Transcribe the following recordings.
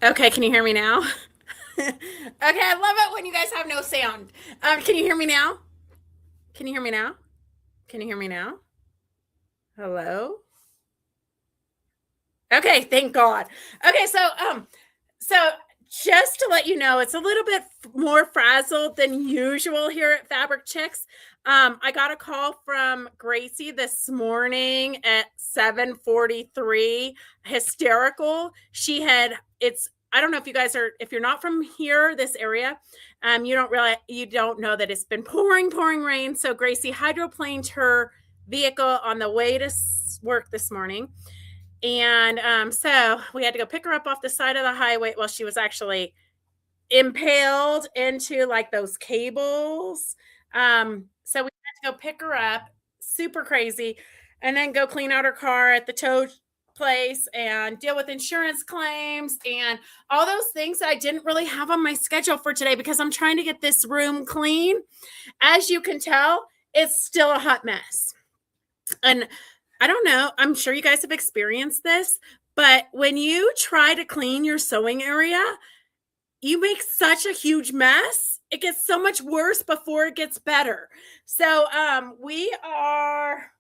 Okay, can you hear me now? Okay, I love it when you guys have no sound. Can you hear me now? Can you hear me now? Can you hear me now? Hello? Okay, thank God. Okay, so just to let you know, it's a little bit more frazzled than usual here at Fabric Chicks. I got a call from Gracie this morning at 7:43, hysterical. She had it's I don't know if you guys are if you're not from here, this area, you don't know that it's been pouring rain. So Gracie hydroplaned her vehicle on the way to work this morning, and so we had to go pick her up off the side of the highway. Well, she was actually impaled into like those cables. So we had to go pick her up, super crazy, and then go clean out her car at the tow place and deal with insurance claims and all those things that I didn't really have on my schedule for today because I'm trying to get this room clean. As you can tell, it's still a hot mess. And I don't know, I'm sure you guys have experienced this, but when you try to clean your sewing area, you make such a huge mess. It gets so much worse before it gets better. So we are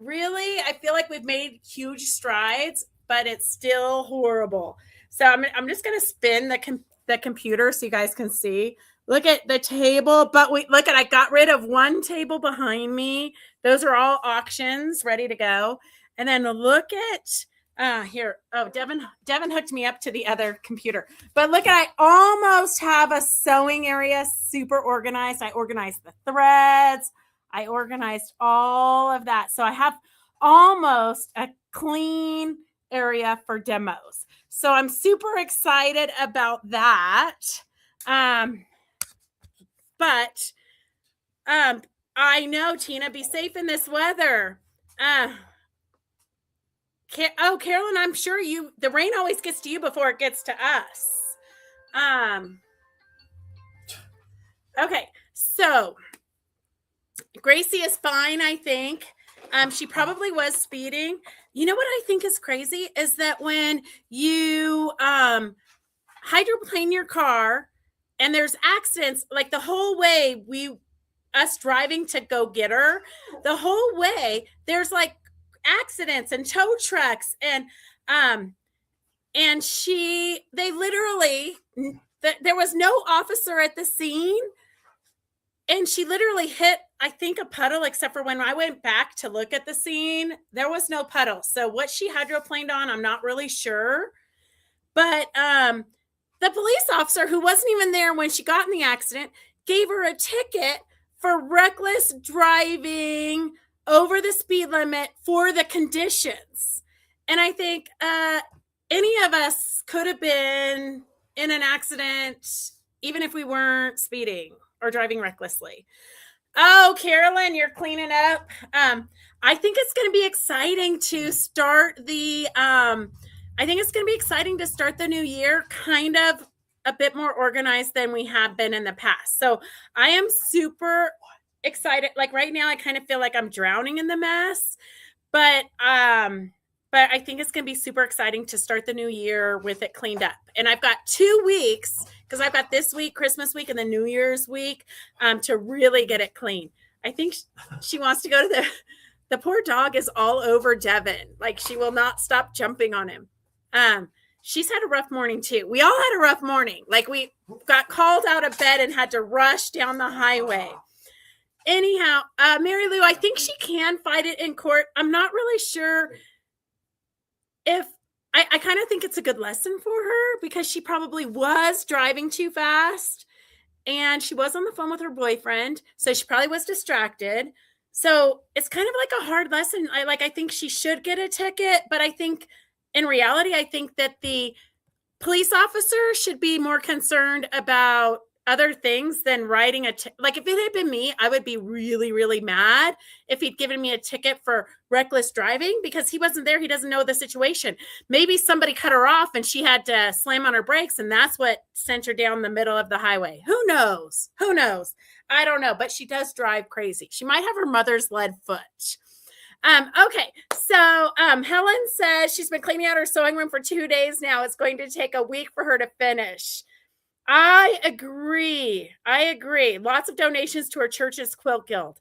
really, I feel like we've made huge strides, but it's still horrible. So I'm just going to spin the computer so you guys can see. Look at the table, but I got rid of one table behind me. Those are all auctions ready to go. And then look at here. Oh, Devin hooked me up to the other computer. But look, I almost have a sewing area super organized. I organized the threads. I organized all of that. So I have almost a clean area for demos. So I'm super excited about that. But I know, Tina, be safe in this weather. Carolyn, I'm sure the rain always gets to you before it gets to us. Okay, so Gracie is fine, I think. She probably was speeding. You know what I think is crazy is that when you hydroplane your car and there's accidents, like the whole way us driving to go get her, the whole way there's like accidents and tow trucks and they literally there was no officer at the scene, and she literally hit, I think, a puddle, except for when I went back to look at the scene, there was no puddle. So what she hydroplaned on, I'm not really sure. But the police officer, who wasn't even there when she got in the accident, gave her a ticket for reckless driving over the speed limit for the conditions. And I think any of us could have been in an accident, even if we weren't speeding or driving recklessly. Oh, Carolyn, you're cleaning up. I think it's going to be exciting to start the new year kind of a bit more organized than we have been in the past. So I am super excited. Like right now, I kind of feel like I'm drowning in the mess, but I think it's going to be super exciting to start the new year with it cleaned up. And I've got 2 weeks, because I've got this week, Christmas week, and the New Year's week to really get it clean. I think she wants to go to the poor dog is all over Devin. Like, she will not stop jumping on him. She's had a rough morning too. We all had a rough morning. Like, we got called out of bed and had to rush down the highway. Anyhow, Mary Lou, I think she can fight it in court. I'm not really sure if I kind of think it's a good lesson for her, because she probably was driving too fast and she was on the phone with her boyfriend. So she probably was distracted. So it's kind of like a hard lesson. I think she should get a ticket, but I think in reality, I think that the police officer should be more concerned about other things than writing like, if it had been me, I would be really, really mad if he'd given me a ticket for reckless driving, because he wasn't there. He doesn't know the situation. Maybe somebody cut her off and she had to slam on her brakes, and that's what sent her down the middle of the highway. Who knows? I don't know, but she does drive crazy. She might have her mother's lead foot. Okay, so Helen says she's been cleaning out her sewing room for 2 days now. It's going to take a week for her to finish. I agree. Lots of donations to our church's quilt guild.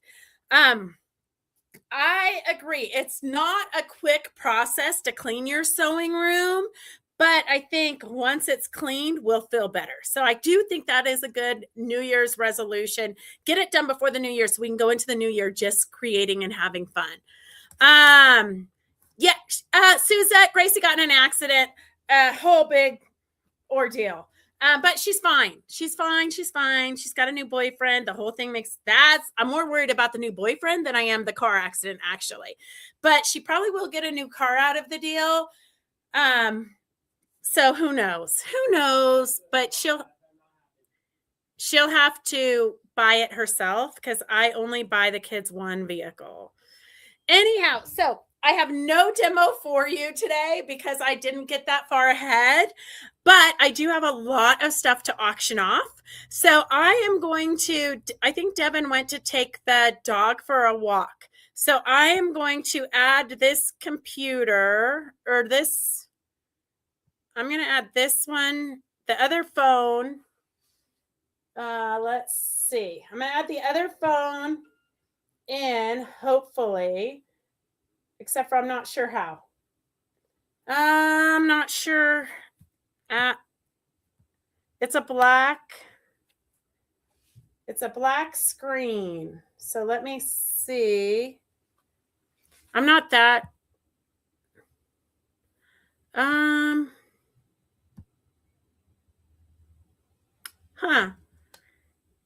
I agree. It's not a quick process to clean your sewing room, but I think once it's cleaned, we'll feel better. So I do think that is a good New Year's resolution. Get it done before the new year so we can go into the new year just creating and having fun. Yeah, Suzette, Gracie got in an accident, a whole big ordeal. But she's fine. She's fine. She's got a new boyfriend. The whole thing I'm more worried about the new boyfriend than I am the car accident, actually. But she probably will get a new car out of the deal. So who knows? But she'll have to buy it herself because I only buy the kids one vehicle. Anyhow, so I have no demo for you today because I didn't get that far ahead, but I do have a lot of stuff to auction off. So I think Devin went to take the dog for a walk. So I am going to add this computer I'm going to add this one, the other phone. Let's see. I'm going to add the other phone in, hopefully. Except for I'm not sure how. I'm not sure. It's a black screen. So let me see. I'm not that.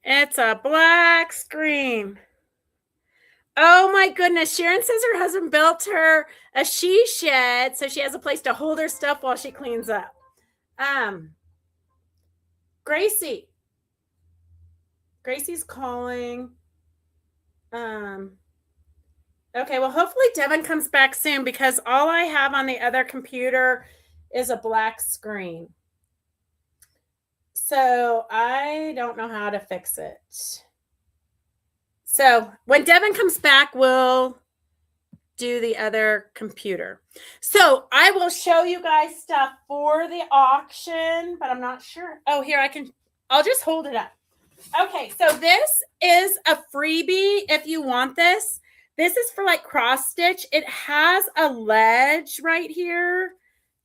It's a black screen. Oh my goodness. Sharon says her husband built her a she shed so she has a place to hold her stuff while she cleans up. Gracie's calling. Okay, well, hopefully Devin comes back soon because all I have on the other computer is a black screen. So I don't know how to fix it. So when Devin comes back, we'll do the other computer. So I will show you guys stuff for the auction, but I'm not sure. Oh, here I'll just hold it up. Okay, so this is a freebie if you want this. This is for like cross stitch. It has a ledge right here.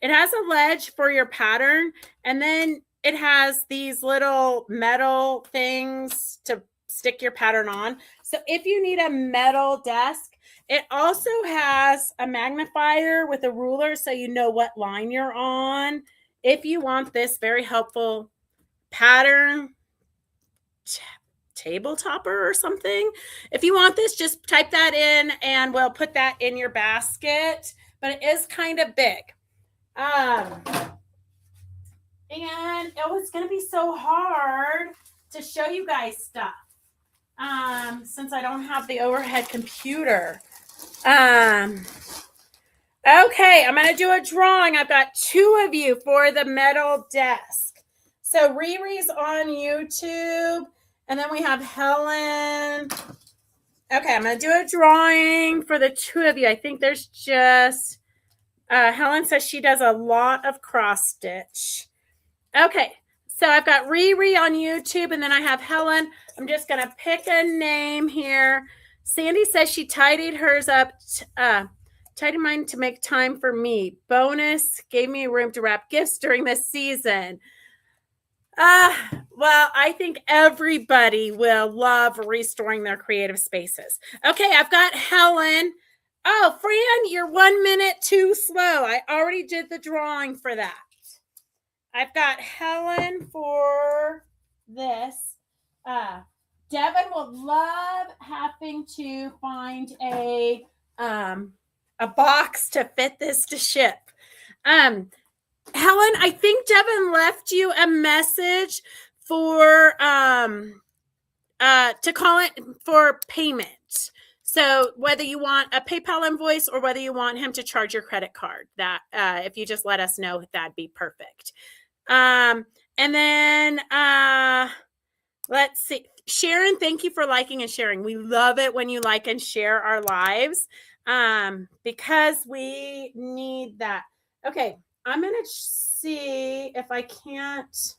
It has a ledge for your pattern, and then it has these little metal things to stick your pattern on. So if you need a metal desk, it also has a magnifier with a ruler so you know what line you're on. If you want this very helpful pattern table topper or something, if you want this, just type that in and we'll put that in your basket. But it is kind of big. And it's going to be so hard to show you guys stuff since I don't have the overhead computer. Okay, I'm going to do a drawing. I've got 2 of you for the metal desk. So Riri's on YouTube, and then we have Helen. Okay, I'm going to do a drawing for the 2 of you. I think there's just Helen says she does a lot of cross stitch. Okay, so I've got Riri on YouTube, and then I have Helen. I'm just going to pick a name here. Sandy says she tidied hers up, tidied mine to make time for me. Bonus, gave me room to wrap gifts during this season. Well, I think everybody will love restoring their creative spaces. Okay, I've got Helen. Oh, Fran, you're 1 minute too slow. I already did the drawing for that. I've got Helen for this. Devin will love having to find a box to fit this to ship. Helen, I think Devin left you a message for to call it for payment. So whether you want a PayPal invoice or whether you want him to charge your credit card, that if you just let us know, that'd be perfect. And then let's see. Sharon, thank you for liking and sharing. We love it when you like and share our lives. because we need that. Okay, I'm going to see if I can't.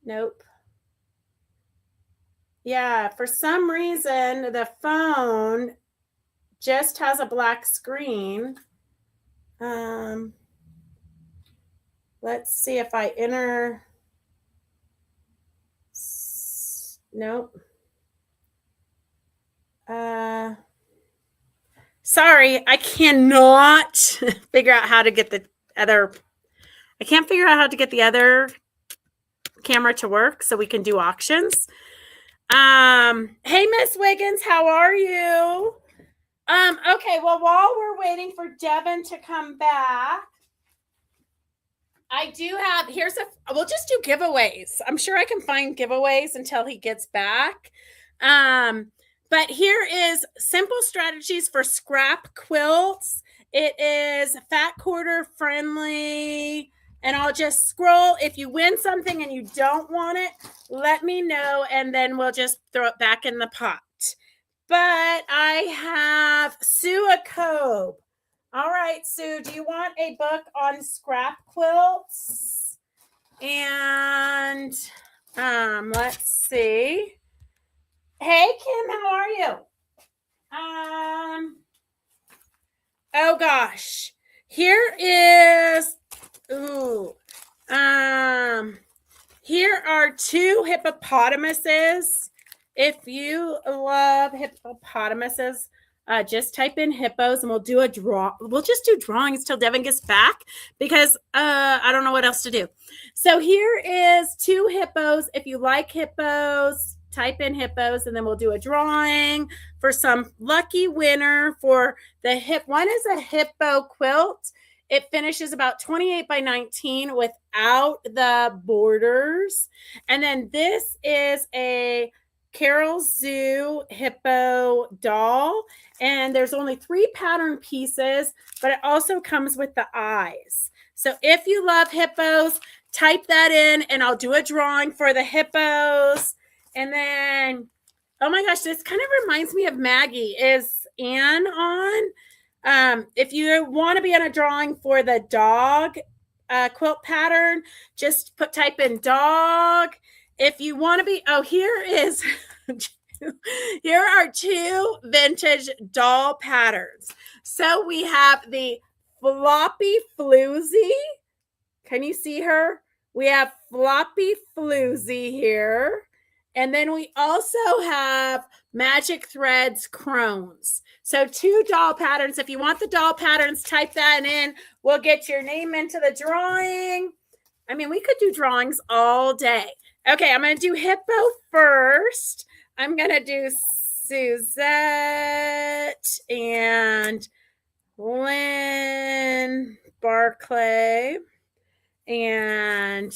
Nope. Yeah, for some reason, the phone just has a black screen. Let's see if I enter. Nope. Sorry, I cannot figure out how to get the other. I can't figure out how to get the other camera to work so we can do auctions. Hey, Miss Wiggins, how are you? Okay, well, while we're waiting for Devin to come back, I do have, we'll just do giveaways. I'm sure I can find giveaways until he gets back. But here is simple strategies for scrap quilts. It is fat quarter friendly. And I'll just scroll. If you win something and you don't want it, let me know. And then we'll just throw it back in the pot. But I have Sue Akobe. All right, Sue, do you want a book on scrap quilts? And let's see. Hey, Kim, how are you? Oh gosh. Here is here are 2 hippopotamuses. If you love hippopotamuses, just type in hippos and we'll do a draw. We'll just do drawings till Devin gets back because I don't know what else to do. So here is 2 hippos. If you like hippos, type in hippos and then we'll do a drawing for some lucky winner for the one is a hippo quilt. It finishes about 28 by 19 without the borders. And then this is a Carol Zoo hippo doll. And there's only 3 pattern pieces, but it also comes with the eyes. So if you love hippos, type that in and I'll do a drawing for the hippos. And then, oh my gosh, this kind of reminds me of Maggie. Is Anne on? If you want to be on a drawing for the dog quilt pattern, just type in dog. If you want to be, here are 2 vintage doll patterns. So we have the Floppy Floozy. Can you see her? We have Floppy Floozy here. And then we also have Magic Threads Crones. So 2 doll patterns. If you want the doll patterns, type that in. We'll get your name into the drawing. I mean, we could do drawings all day. Okay, I'm going to do hippo first. I'm going to do Suzette and Lynn Barclay. And,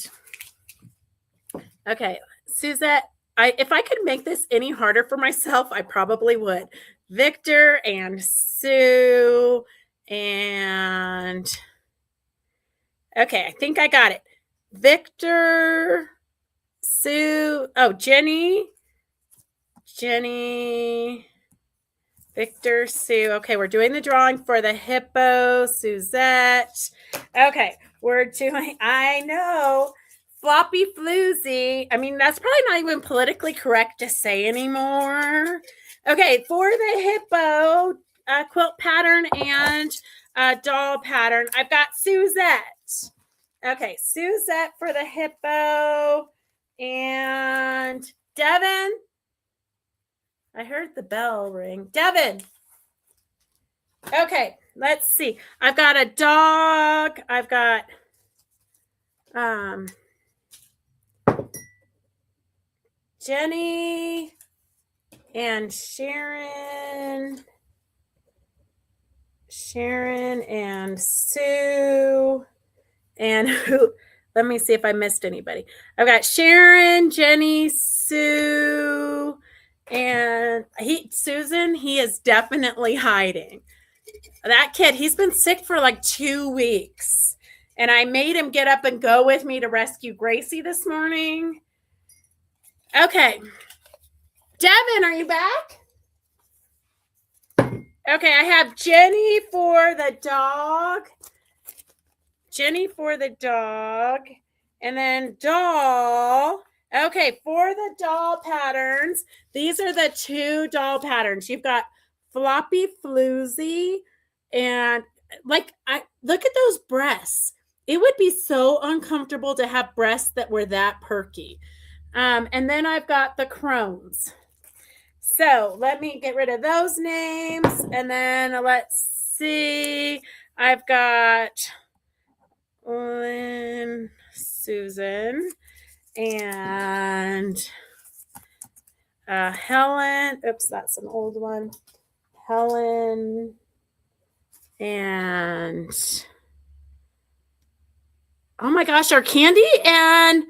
okay, Suzette. If I could make this any harder for myself, I probably would. Victor and Sue and okay, I think I got it. Victor, Sue, Jenny, Victor, Sue. Okay, we're doing the drawing for the hippo, Suzette. Okay, we're doing, I know, Floppy Floozy. I mean, that's probably not even politically correct to say anymore. Okay, for the hippo quilt pattern and doll pattern, I've got Suzette. Okay, Suzette for the hippo and Devin. I heard the bell ring. Devin. Okay, let's see. I've got a dog. I've got Jenny and Sharon and Sue and who, let me see if I missed anybody. I've got Sharon, Jenny, Sue, and Susan, he is definitely hiding. That kid, he's been sick for like 2 weeks. And I made him get up and go with me to rescue Gracie this morning. Okay. Devin, are you back? Okay, I have Jenny for the dog. Jenny for the dog. And then doll. Okay, for the doll patterns, these are the 2 doll patterns. You've got floppy floozy and like I look at those breasts. It would be so uncomfortable to have breasts that were that perky. And then I've got the crones. So let me get rid of those names. And then let's see. I've got Lynn, Susan, and Helen. Oops, that's an old one. Helen and oh my gosh, are Candy and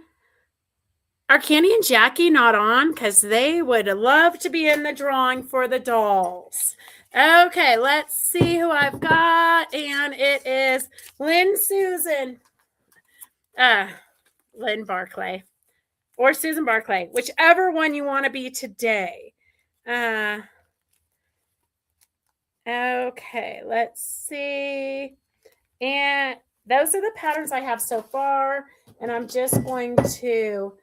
Jackie not on? Because they would love to be in the drawing for the dolls. Okay, let's see who I've got. And it is Lynn Susan. Lynn Barclay. Or Susan Barclay. Whichever one you want to be today. Okay, let's see. And those are the patterns I have so far. And I'm just going to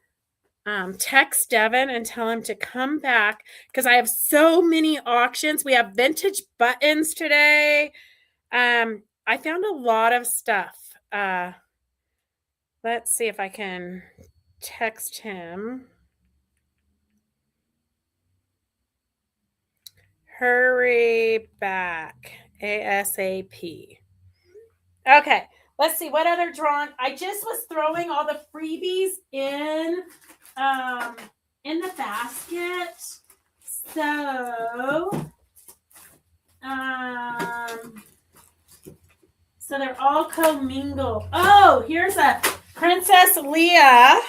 text Devin and tell him to come back because I have so many auctions. We have vintage buttons today. I found a lot of stuff. Let's see if I can text him. Hurry back ASAP. Okay, let's see what other drawing. I just was throwing all the freebies in the basket. So they're all commingled. Oh, here's a Princess Leia.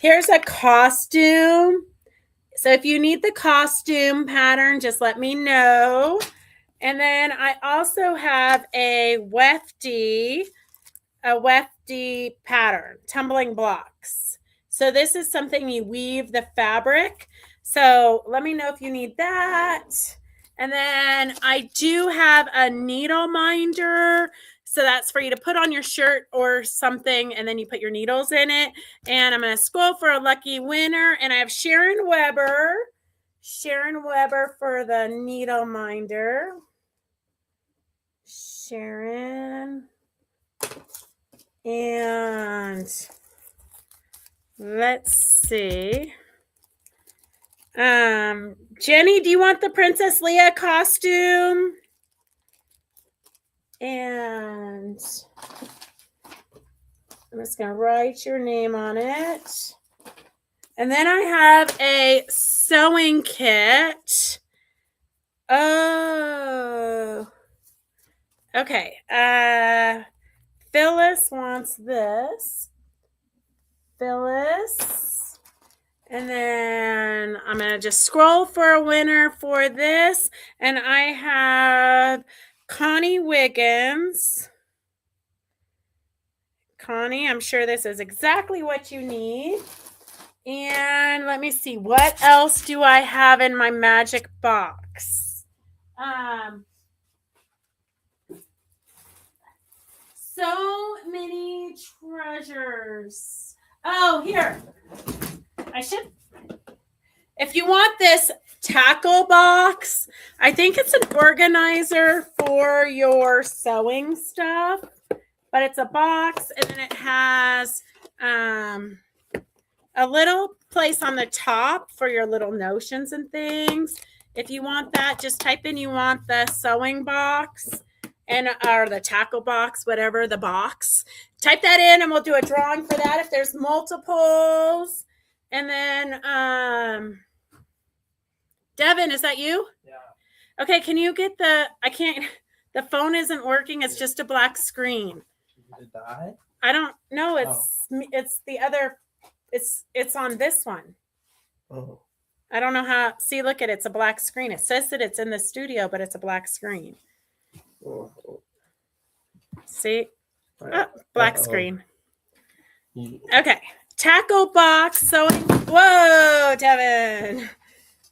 Here's a costume. So if you need the costume pattern, just let me know. And then I also have a wefty pattern, tumbling blocks. So this is something you weave the fabric. So let me know if you need that. And then I do have a needle minder. So that's for you to put on your shirt or something, and then you put your needles in it. And I'm going to scroll for a lucky winner. And I have Sharon Weber for the needle minder. Sharon. And let's see. Jenny, do you want the Princess Leia costume? And I'm just going to write your name on it. And then I have a sewing kit. Oh. Okay. Phyllis wants this. Phyllis. And then I'm going to just scroll for a winner for this. And I have Connie Wiggins. Connie, I'm sure this is exactly what you need. And let me see, what else do I have in my magic box? So many treasures. Oh, here. If you want this tackle box, I think it's an organizer for your sewing stuff, but it's a box and then it has a little place on the top for your little notions and things. If you want that, just type in you want the sewing box or the tackle box, whatever the box. Type that in and we'll do a drawing for that if there's multiples. And then Devin, is that you? Yeah. Okay, can you get the the phone isn't working, it's just a black screen. Did it die? I don't know, it's the other, it's on this one. Oh. I don't know how, see, look at it, it's a black screen. It says that it's in the studio, but it's a black screen. Oh. See? Oh, black screen. Okay. Tackle box sewing. Whoa, Devin.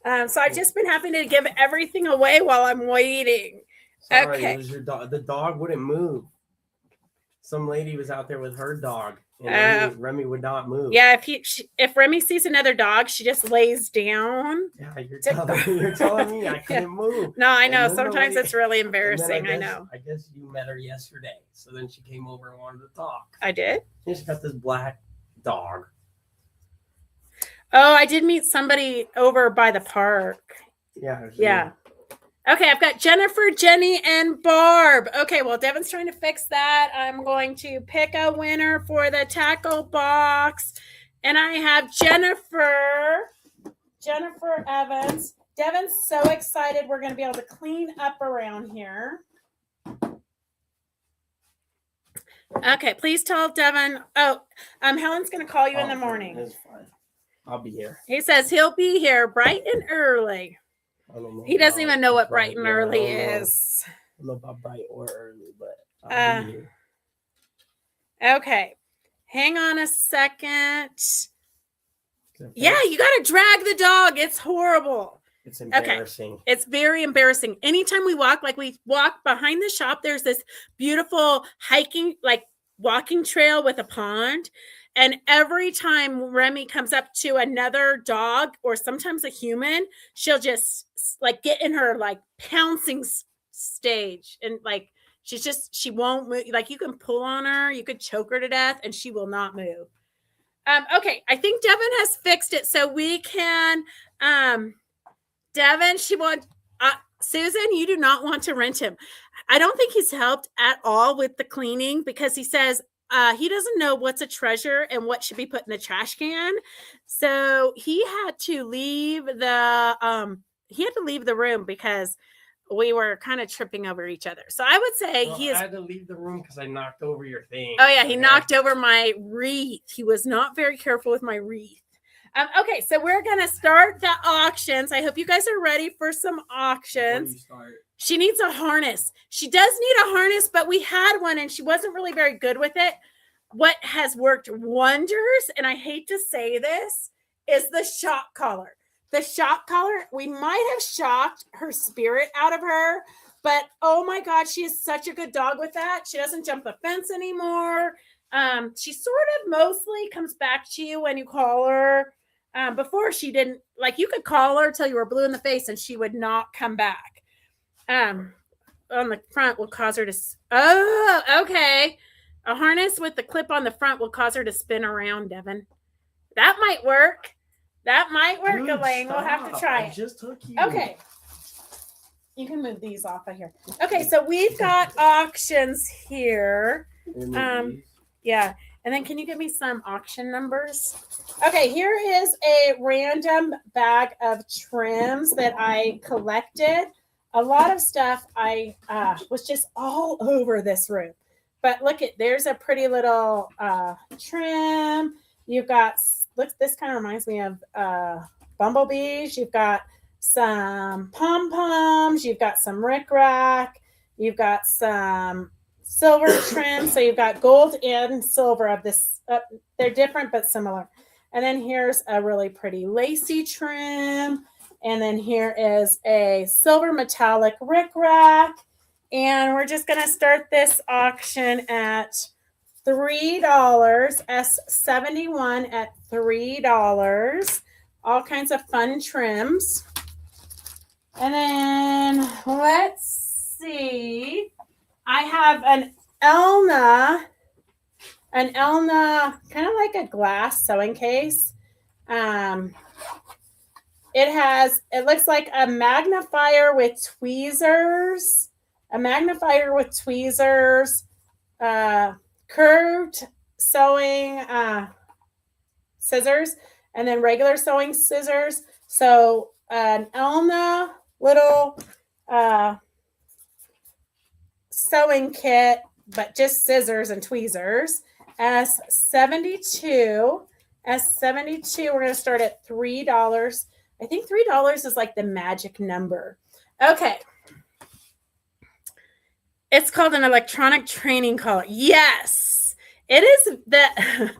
So I've just been having to give everything away while I'm waiting. Sorry, Okay. it was your dog. The dog wouldn't move. Some lady was out there with her dog, and Remy would not move. Yeah, if Remy sees another dog, she just lays down. Yeah, you're telling me I couldn't move. No, I know. Sometimes it's really embarrassing. I know. I guess you met her yesterday, so then she came over and wanted to talk. I did? She's got this black dog. Oh, I did meet somebody over by the park. Yeah. Yeah. Okay, I've got Jennifer, Jenny, and Barb. Okay, well, Devin's trying to fix that. I'm going to pick a winner for the tackle box. And I have Jennifer Evans. Devin's so excited we're going to be able to clean up around here. Okay, please tell Devin. Oh, Helen's going to call you in the morning. That's fine. I'll be here. He says he'll be here bright and early. I don't know. He doesn't even know what bright and early is. I don't know about bright or early, but I'll be here. Okay. Hang on a second. Yeah, you got to drag the dog. It's horrible. It's embarrassing. Okay. It's very embarrassing. Anytime we walk behind the shop, there's this beautiful walking trail with a pond. And every time Remy comes up to another dog or sometimes a human, she'll just get in her pouncing stage. And she won't move. You can pull on her, you could choke her to death, and she will not move. Okay, I think Devin has fixed it. So we can, Devin, Susan, you do not want to rent him. I don't think he's helped at all with the cleaning because he says, he doesn't know what's a treasure and what should be put in the trash can. So he had to leave the room because we were kind of tripping over each other. So I would say I had to leave the room because I knocked over your thing. Oh yeah, he knocked over my wreath. He was not very careful with my wreath. Okay, so we're gonna start the auctions. I hope you guys are ready for some auctions. She needs a harness. She does need a harness, but we had one and she wasn't really very good with it. What has worked wonders, and I hate to say this, is the shock collar. The shock collar, we might have shocked her spirit out of her, but oh my God, she is such a good dog with that. She doesn't jump the fence anymore. She sort of mostly comes back to you when you call her. Before she didn't, you could call her till you were blue in the face and she would not come back. On the front will cause her to, okay. A harness with the clip on the front will cause her to spin around, Devin. That might work. Dude, Elaine. Stop. We'll have to try it. I just took you. Okay. You can move these off of here. Okay, so we've got auctions here. Yeah. And then can you give me some auction numbers? Okay, here is a random bag of trims that I collected. A lot of stuff I was just all over this room. But there's a pretty little trim. You've got, this kind of reminds me of bumblebees. You've got some pom-poms. You've got some rickrack. You've got some silver trim. So you've got gold and silver of this. They're different but similar. And then here's a really pretty lacy trim. And then here is a silver metallic rickrack. And we're just going to start this auction at $3. S71 at $3. All kinds of fun trims. And then let's see. I have an Elna, kind of like a glass sewing case. It looks like a magnifier with tweezers. Curved sewing scissors, and then regular sewing scissors. So an Elna little sewing kit, but just scissors and tweezers. S72. We're going to start at $3. I think $3 is the magic number. Okay. It's called an electronic training collar. Yes, it is the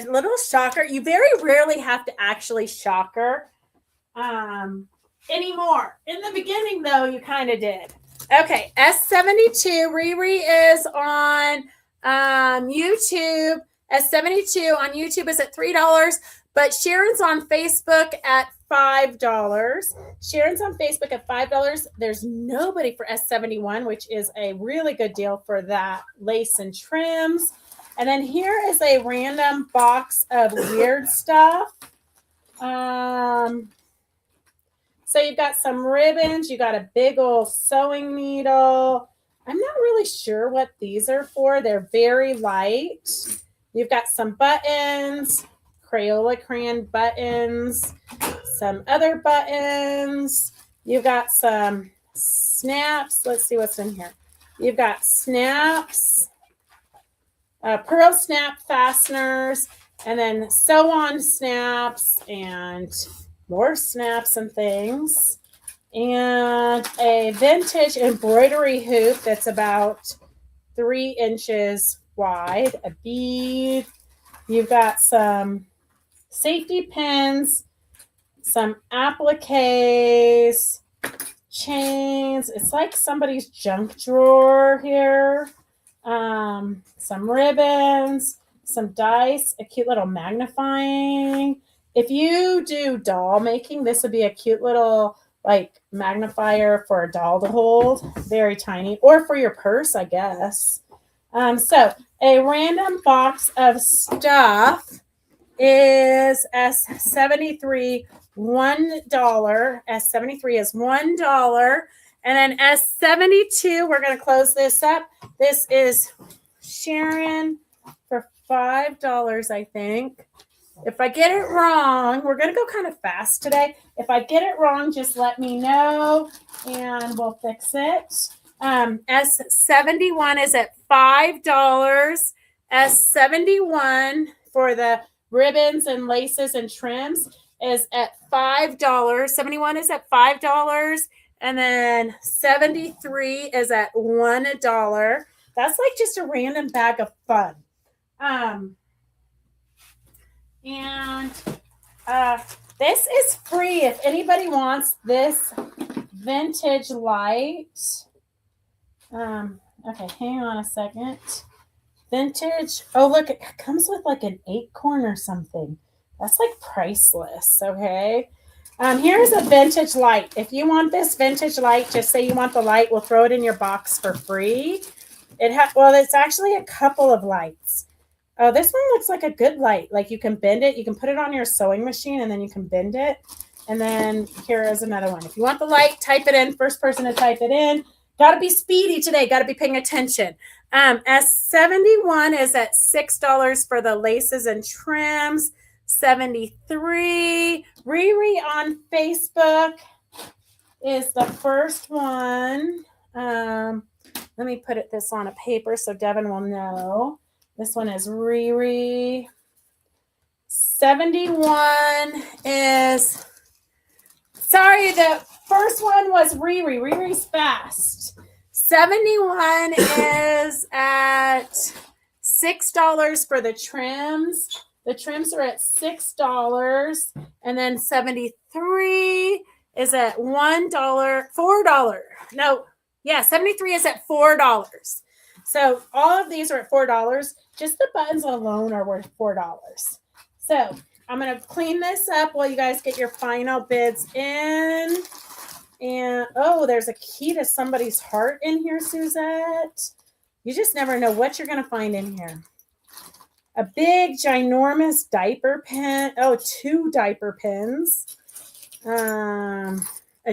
little shocker. You very rarely have to actually shock her. anymore. In the beginning, though, you kind of did. Okay, S72. Riri is on YouTube. S72 on YouTube is at $3, but Sharon's on Facebook at $5. Sharon's on Facebook at $5. There's nobody for S71, which is a really good deal for that lace and trims. And then here is a random box of weird stuff. So you've got some ribbons. You got a big old sewing needle. I'm not really sure what these are for. They're very light. You've got some buttons, Crayola crayon buttons, some other buttons. You've got some snaps. Let's see what's in here. You've got snaps, pearl snap fasteners, and then sew on snaps and more snaps and things, and a vintage embroidery hoop that's about 3 inches wide, a bead. You've got some safety pins, some appliques, chains. It's like somebody's junk drawer here. Some ribbons, some dice, a cute little magnifying. If you do doll making, this would be a cute little like magnifier for a doll to hold. Very tiny. Or for your purse, I guess. So a random box of stuff is S73, $1. S73 is $1. And then S72, we're going to close this up. This is Sharon for $5, I think. If I get it wrong, we're going to go kind of fast today. If I get it wrong, just let me know and we'll fix it. S71 is at $5. S71 for the ribbons and laces and trims is at $5. 71 is at $5. And then 73 is at $1. That's like just a random bag of fun. And this is free if anybody wants this vintage light. Okay, hang on a second. Vintage. Oh, look, it comes with like an acorn or something. That's like priceless, okay? Here's a vintage light. If you want this vintage light, just say you want the light. We'll throw it in your box for free. Well, it's actually a couple of lights. Oh, this one looks like a good light. Like you can bend it. You can put it on your sewing machine and then you can bend it. And then here is another one. If you want the light, type it in. First person to type it in. Got to be speedy today. Got to be paying attention. S71 is at $6 for the laces and trims. 73. Riri on Facebook is the first one. Let me put this on a paper so Devin will know. This one is Riri. 71 is, sorry, the first one was Riri. Riri's fast. 71 is at $6 for the trims. The trims are at $6. And then 73 is at $4. No, yeah, 73 is at $4. So all of these are at $4. Just the buttons alone are worth $4. So I'm going to clean this up while you guys get your final bids in. And, oh, there's a key to somebody's heart in here, Suzette. You just never know what you're going to find in here. A big, ginormous diaper pin. Oh, 2 diaper pins. A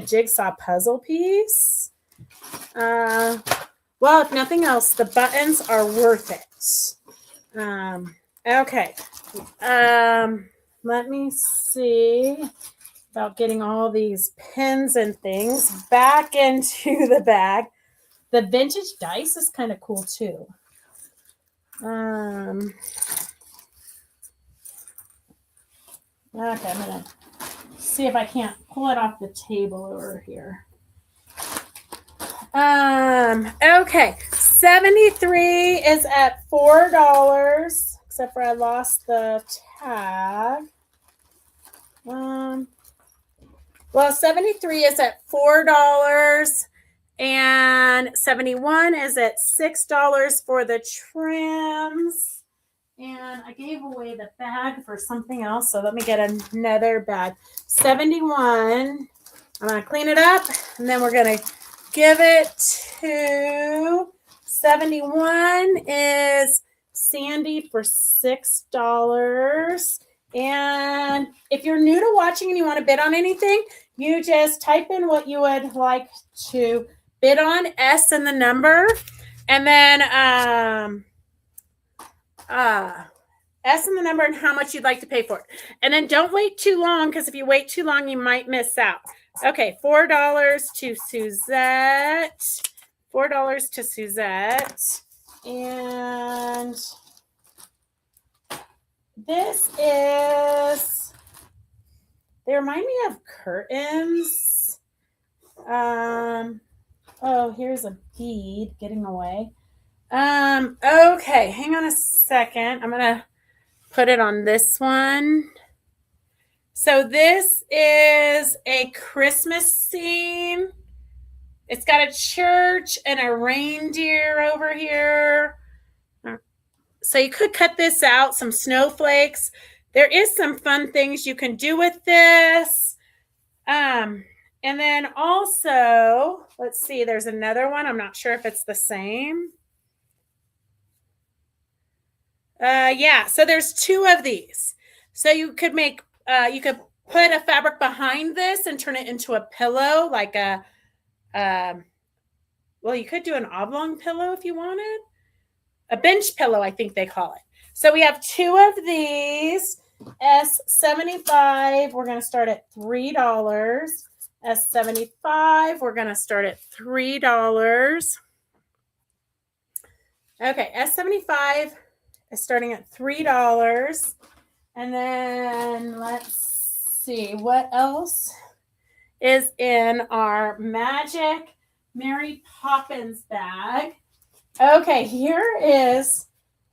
jigsaw puzzle piece. Well, if nothing else, the buttons are worth it. Okay. Let me see about getting all these pins and things back into the bag. The vintage dice is kind of cool too. Okay, I'm going to see if I can't pull it off the table over here. Okay, 73 is at $4, except for I lost the tag. Well, 73 is at $4 and 71 is at $6 for the trims. And I gave away the bag for something else, so let me get another bag. 71. I'm going to clean it up, and then we're going to give it to 71 is Sandy for $6. And if you're new to watching and you want to bid on anything, you just type in what you would like to bid on, S and the number, and then S and the number and how much you'd like to pay for it. And then don't wait too long, because if you wait too long, you might miss out. Okay, $4 to Suzette. $4 to Suzette. And this is, they remind me of curtains. Oh, here's a bead getting away. Okay, hang on a second. I'm gonna put it on this one. So this is a Christmas scene. It's got a church and a reindeer over here. So you could cut this out, some snowflakes. There is some fun things you can do with this. And then also, let's see, there's another one. I'm not sure if it's the same. Yeah, so there's two of these. So you could make, you could put a fabric behind this and turn it into a pillow, like a, well, you could do an oblong pillow if you wanted. A bench pillow, I think they call it. So we have two of these. S75, we're going to start at $3. S75, we're going to start at $3. Okay, S75 is starting at $3. And then let's see what else is in our Magic Mary Poppins bag. Okay, here is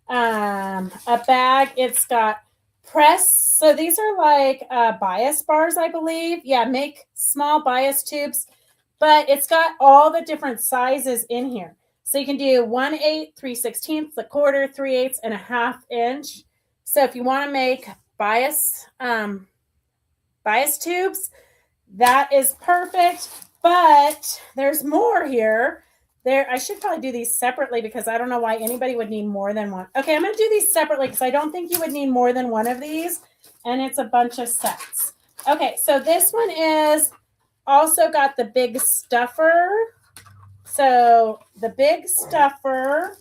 a bag. It's got press. So these are like bias bars, I believe. Yeah, make small bias tubes, but it's got all the different sizes in here. So you can do 1/8, 3/16, a quarter, 3/8, and a 1/2 inch. So if you want to make bias tubes, that is perfect. But there's more here. I should probably do these separately because I don't know why anybody would need more than one. Okay, I'm going to do these separately because I don't think you would need more than one of these. And it's a bunch of sets. Okay, so this one is also got the big stuffer. So the big stuffer.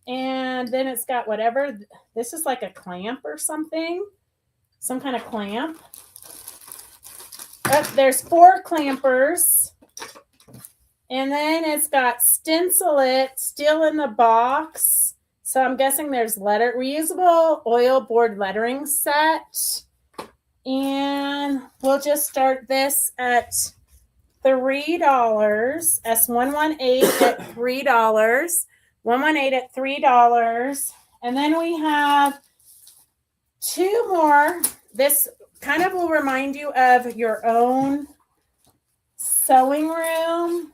And then it's got whatever. This is like a clamp or something. Some kind of clamp. Oh, there's 4 clampers. And then it's got Stencil It still in the box. So I'm guessing there's reusable oil board lettering set. And we'll just start this at $3. S118 at $3. 118 at $3. And then we have 2 more. This kind of will remind you of your own sewing room.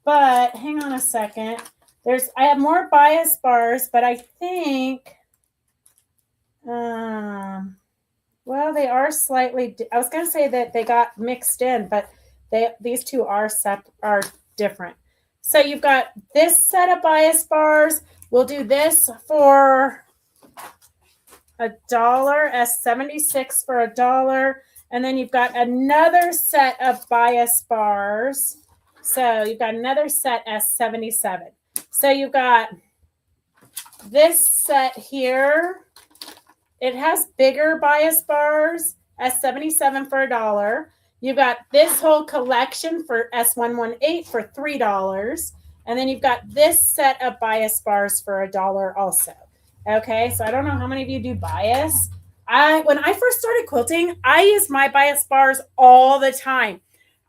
But hang on a second. I have more bias bars, but I think, well, they are slightly, I was going to say that they got mixed in, but these two are different. So you've got this set of bias bars. We'll do this for $1, S76 for $1. And then you've got another set of bias bars. So you've got another set S77. So you've got this set here. It has bigger bias bars, S77 for $1. You've got this whole collection for S118 for $3. And then you've got this set of bias bars for $1 also. Okay, so I don't know how many of you do bias. When I first started quilting, I used my bias bars all the time.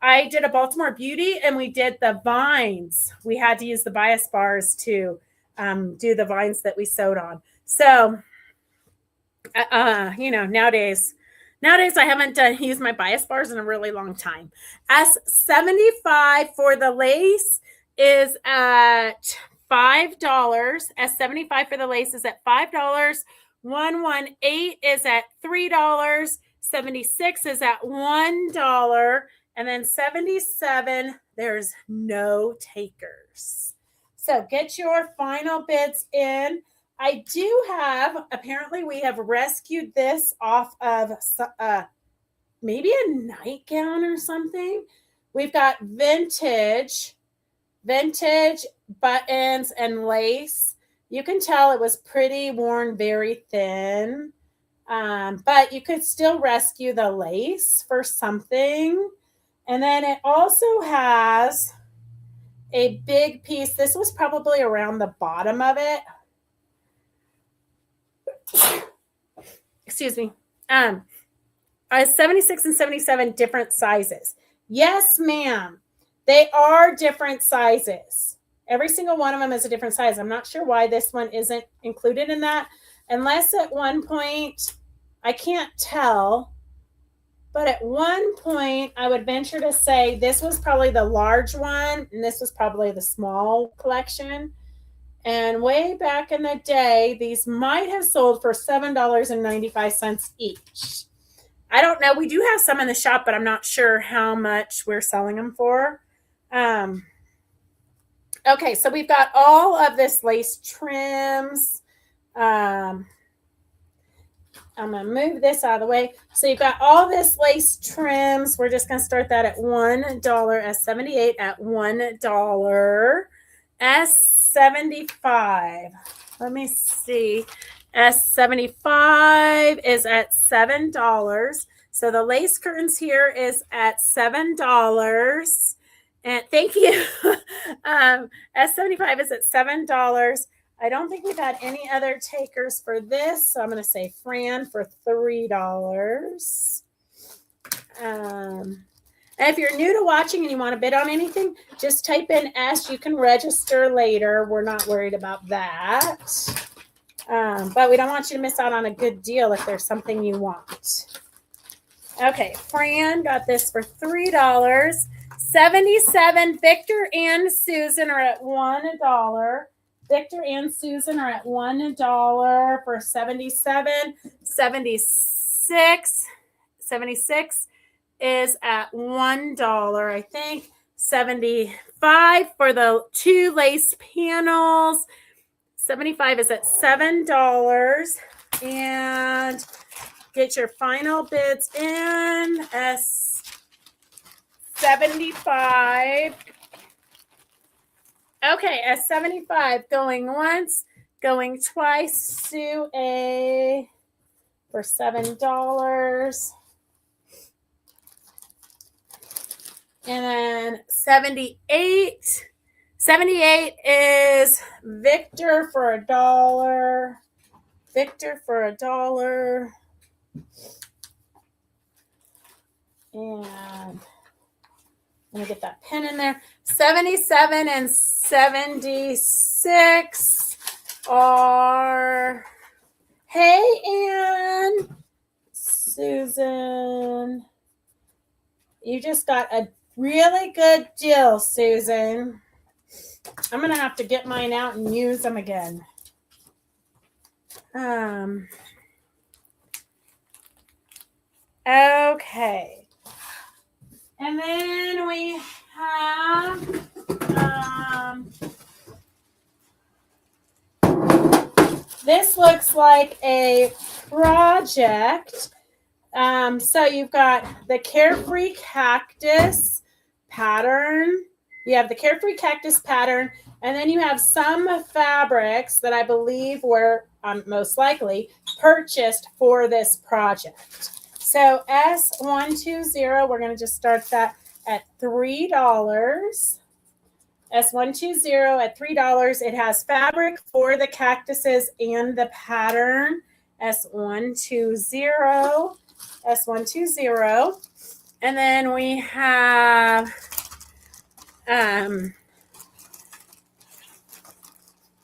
I did a Baltimore Beauty and we did the vines. We had to use the bias bars to do the vines that we sewed on. So, nowadays Nowadays, I haven't used my bias bars in a really long time. S75 for the lace is at $5. S75 for the lace is at $5. 118 is at $3. 76 is at $1. And then 77, there's no takers. So get your final bids in. I do have, apparently we have rescued this off of maybe a nightgown or something. We've got vintage buttons and lace. You can tell it was pretty worn, very thin. But you could still rescue the lace for something. And then it also has a big piece. This was probably around the bottom of it. Excuse me. 76 and 77 different sizes. Yes, ma'am. They are different sizes. Every single one of them is a different size. I'm not sure why this one isn't included in that. Unless at one point, I can't tell, but at one point I would venture to say this was probably the large one and this was probably the small collection. And way back in the day, these might have sold for $7.95 each. I don't know. We do have some in the shop, but I'm not sure how much we're selling them for. Okay, so we've got all of this lace trims. I'm going to move this out of the way. So you've got all this lace trims. We're just going to start that at $1. S78 at $1. S75. Let me see. S75 is at $7. So the lace curtains here is at $7. And thank you. S75 is at $7. I don't think we've had any other takers for this. So I'm going to say Fran for $3. And if you're new to watching and you want to bid on anything, just type in S. You can register later. We're not worried about that. But we don't want you to miss out on a good deal if there's something you want. Okay, Fran got this for $3. 77, Victor and Susan are at $1. Victor and Susan are at $1 for 77. 76 is at $1, I think. 75 for the two lace panels. 75 is at $7. And get your final bids in. S75. Okay, S75 going once, going twice. Sue A for $7. And then 78. 78 is Victor for $1. Victor for $1. And I'm going to get that pin in there. 77 and 76 are, hey, Ann, Susan. You just got a really good deal, Susan. I'm going to have to get mine out and use them again. Okay. And then we have this looks like a project. So you've got the Carefree Cactus pattern. You have the Carefree Cactus pattern, and then you have some fabrics that I believe were most likely purchased for this project. So S120, we're going to just start that at $3. S120 at $3. It has fabric for the cactuses and the pattern. S120. S120. And then we have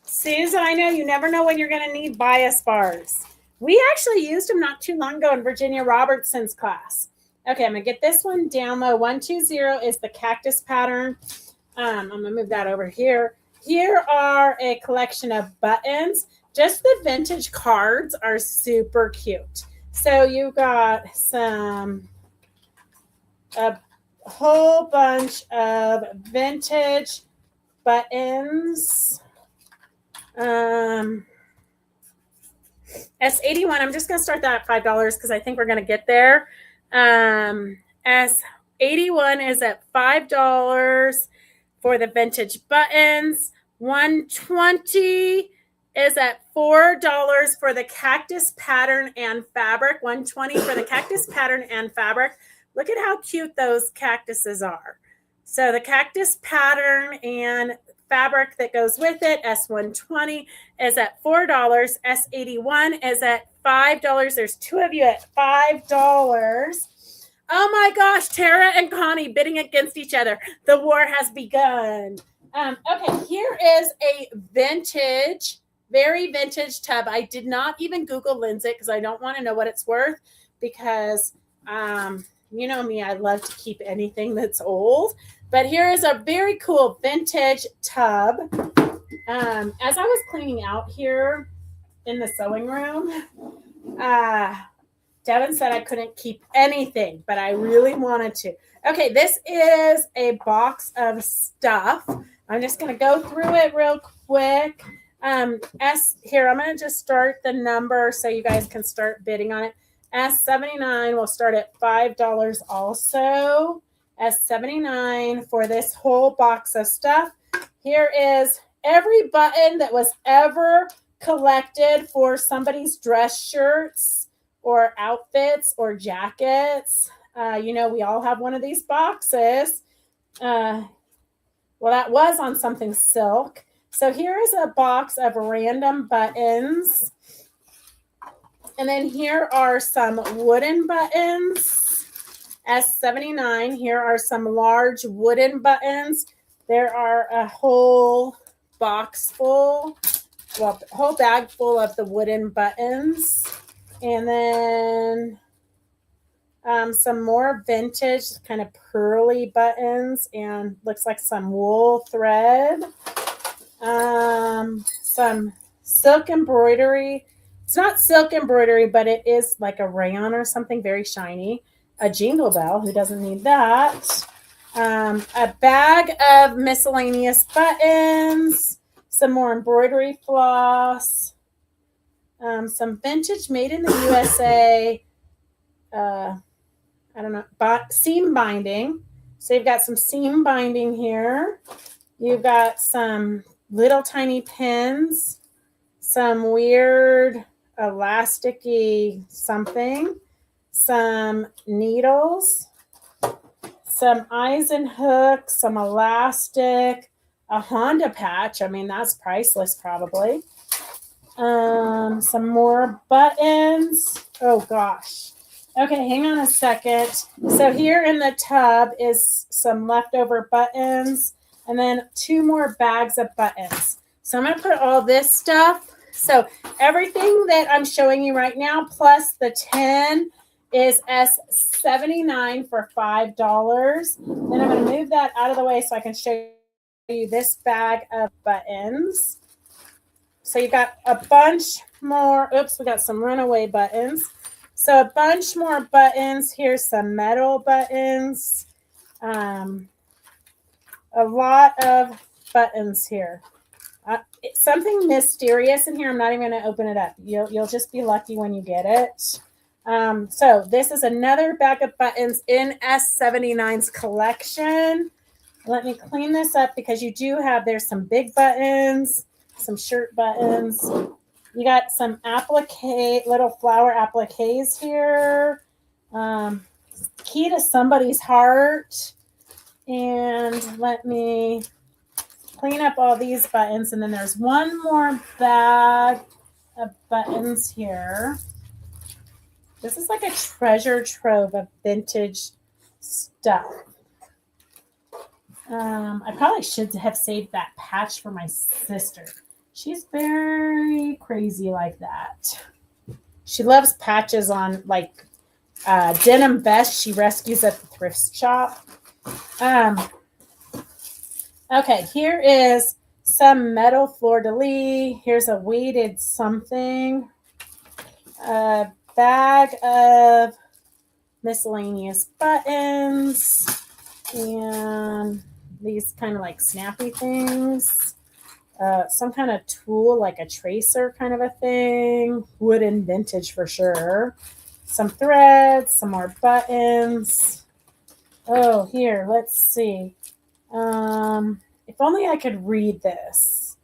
Susan, I know you never know when you're going to need bias bars. We actually used them not too long ago in Virginia Robertson's class. Okay, I'm going to get this one down low. 120 is the cactus pattern. I'm going to move that over here. Here are a collection of buttons. Just the vintage cards are super cute. So you got a whole bunch of vintage buttons. S81, I'm just going to start that at $5 because I think we're going to get there. S81 is at $5 for the vintage buttons. 120 is at $4 for the cactus pattern and fabric. 120 for the cactus pattern and fabric. Look at how cute those cactuses are. So the cactus pattern and fabric that goes with it, S120 is at $4. S81 is at $5. There's two of you at $5. Oh my gosh, Tara and Connie bidding against each other. The war has begun. Okay, here is a vintage, very vintage tub. I did not even Google lens it because I don't want to know what it's worth because you know me, I love to keep anything that's old. But here is a very cool vintage tub. As I was cleaning out here in the sewing room, Devin said I couldn't keep anything, but I really wanted to. Okay, this is a box of stuff. I'm just going to go through it real quick. Here, I'm going to just start the number so you guys can start bidding on it. S79 will start at $5 also. S79 for this whole box of stuff. Here is every button that was ever collected for somebody's dress shirts or outfits or jackets. You know, we all have one of these boxes. Well, that was on something silk. So here is a box of random buttons. And then here are some wooden buttons. S79, here are some large wooden buttons. There are a whole box full, well, a whole bag full of the wooden buttons. And then some more vintage kind of pearly buttons and looks like some wool thread. Some silk embroidery. It's not silk embroidery, but it is like a rayon or something very shiny. A jingle bell. Who doesn't need that? A bag of miscellaneous buttons. Some more embroidery floss. Some vintage made in the USA. I don't know. Seam binding. So you've got some seam binding here. You've got some little tiny pins. Some weird elasticy something. Some needles, some eyes and hooks, some elastic, a Honda patch. I mean, that's priceless probably. Some more buttons. Oh gosh. Okay, hang on a second. So here in the tub is some leftover buttons and then two more bags of buttons. So I'm going to put all this stuff. So everything that I'm showing you right now plus the 10 is S79 for $5. Then I'm going to move that out of the way so I can show you this bag of buttons. So you've got a bunch more. Oops, we got some runaway buttons. So a bunch more buttons. Here's some metal buttons. A lot of buttons here. Something mysterious in here. I'm not even going to open it up. You'll just be lucky when you get it. So this is another bag of buttons in S79's collection. Let me clean this up because you do have, there's some big buttons, some shirt buttons. You got some applique, little flower appliques here. Key to somebody's heart. And let me clean up all these buttons. And then there's one more bag of buttons here. This is like a treasure trove of vintage stuff. I probably should have saved that patch for my sister. She's very crazy like that. She loves patches on like denim vest she rescues at the thrift shop. Okay, here is some metal fleur-de-lis. Here's a weighted something. A bag of miscellaneous buttons. And these kind of like snappy things. Some kind of tool, like a tracer kind of a thing. Wooden vintage for sure. Some threads, some more buttons. Oh, here, let's see. If only I could read this.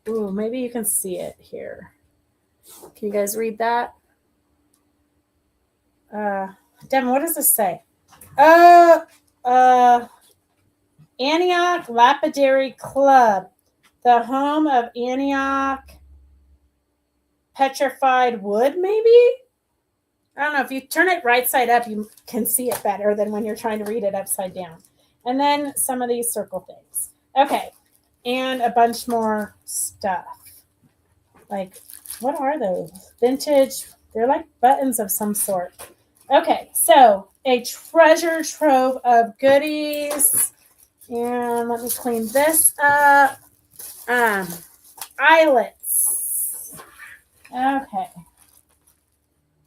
Ooh, maybe you can see it here. Can you guys read that? Devin, what does this say? Antioch Lapidary Club, the home of Antioch petrified wood, maybe? I don't know. If you turn it right side up, you can see it better than when you're trying to read it upside down. And then some of these circle things. Okay. And a bunch more stuff. Like, what are those? Vintage. They're like buttons of some sort. Okay. So a treasure trove of goodies. And let me clean this up. Eyelets. Okay.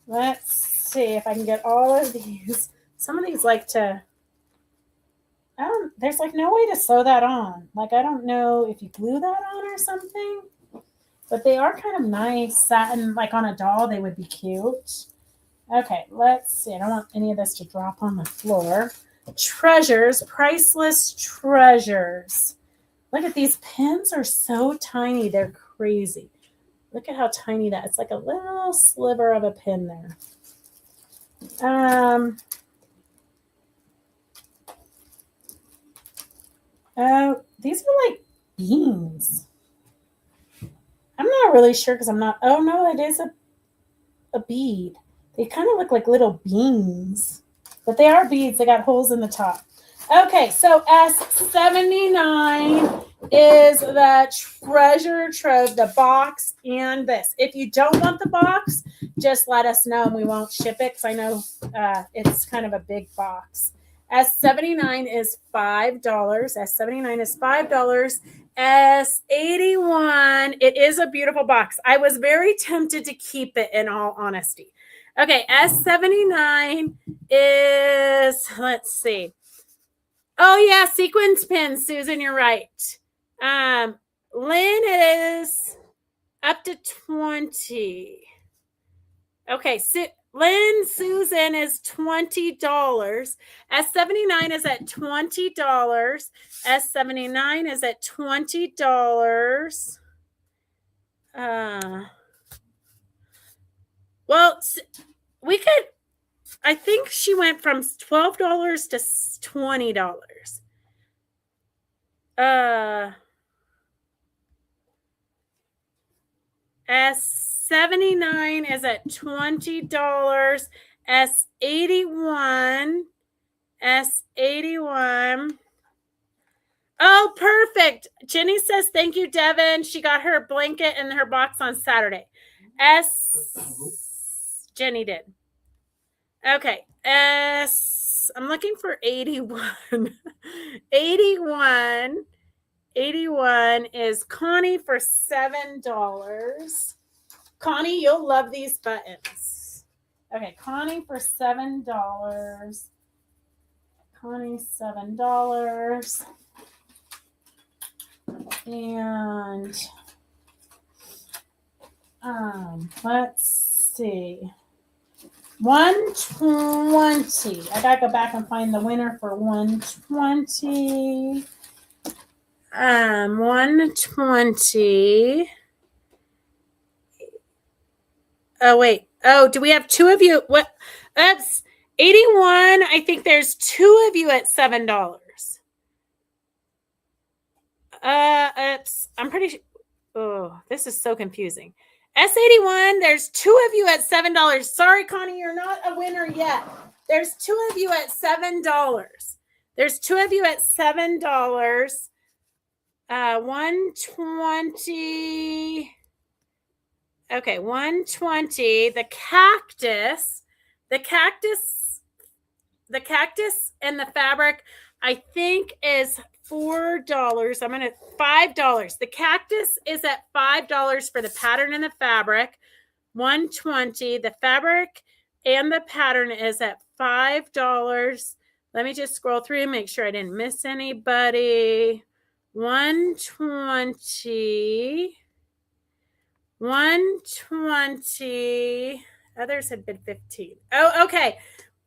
Let's see if I can get all of these. Some of these like to, there's like no way to sew that on. Like, I don't know if you glue that on or something, but they are kind of nice. Satin, like on a doll, they would be cute. Okay, let's see. I don't want any of this to drop on the floor. Treasures, priceless treasures. Look at these pins are so tiny. They're crazy. Look at how tiny that is. It's like a little sliver of a pin there. These are like beans. I'm not really sure because I'm not. Oh no, it is a bead. They kind of look like little beans, but they are beads. They got holes in the top. Okay, so S79 is the treasure trove, the box, and this. If you don't want the box, just let us know and we won't ship it because I know it's kind of a big box. S79 is $5. S79 is $5. S81, it is a beautiful box. I was very tempted to keep it in all honesty. Okay, S79 is, let's see. Oh, yeah, sequins pins, Susan, you're right. Lynn is up to 20. Okay, Lynn Susan is $20. S79 is at $20. S79 is at $20. Well, we could, I think she went from $12 to $20. S79 is at $20. S81. Oh, perfect. Jenny says, thank you, Devin. She got her blanket and her box on Saturday. Jenny did. Okay. I'm looking for 81. 81 is Connie for $7. Connie, you'll love these buttons. Okay, Connie for $7. Connie, $7. And let's see. 120. I gotta go back and find the winner for 120. 120. Oh, wait. Oh, do we have two of you? What? Oops. 81. I think there's two of you at $7. Oops. I'm pretty sure. Oh, this is so confusing. S81, there's two of you at $7. Sorry, Connie, you're not a winner yet. There's two of you at $7. There's two of you at $7. 120. Okay, 120. The cactus and the fabric, I think, is $4. I'm gonna $5. The cactus is at $5 for the pattern and the fabric. 120. The fabric and the pattern is at $5. Let me just scroll through and make sure I didn't miss anybody. 120. 120. Others had bid 15. Oh, okay.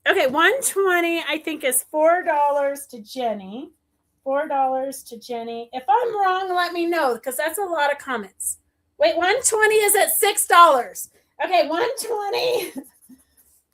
Okay, 120 I think is $4 to Jenny. $4 to Jenny. If I'm wrong, let me know, because that's a lot of comments. Wait, 120 is at $6. Okay, 120.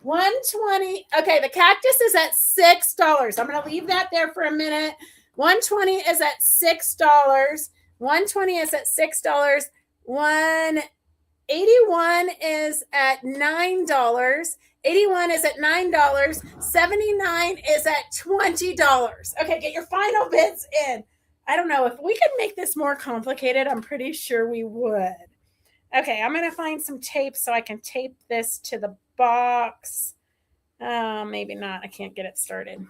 120. Okay, the cactus is at $6. I'm going to leave that there for a minute. 120 is at $6. 120 is at $6. 181 is at $9. 81 is at $9. 79 is at $20. Okay, get your final bids in. I don't know if we could make this more complicated. I'm pretty sure we would. Okay, I'm going to find some tape so I can tape this to the box. Maybe not. I can't get it started.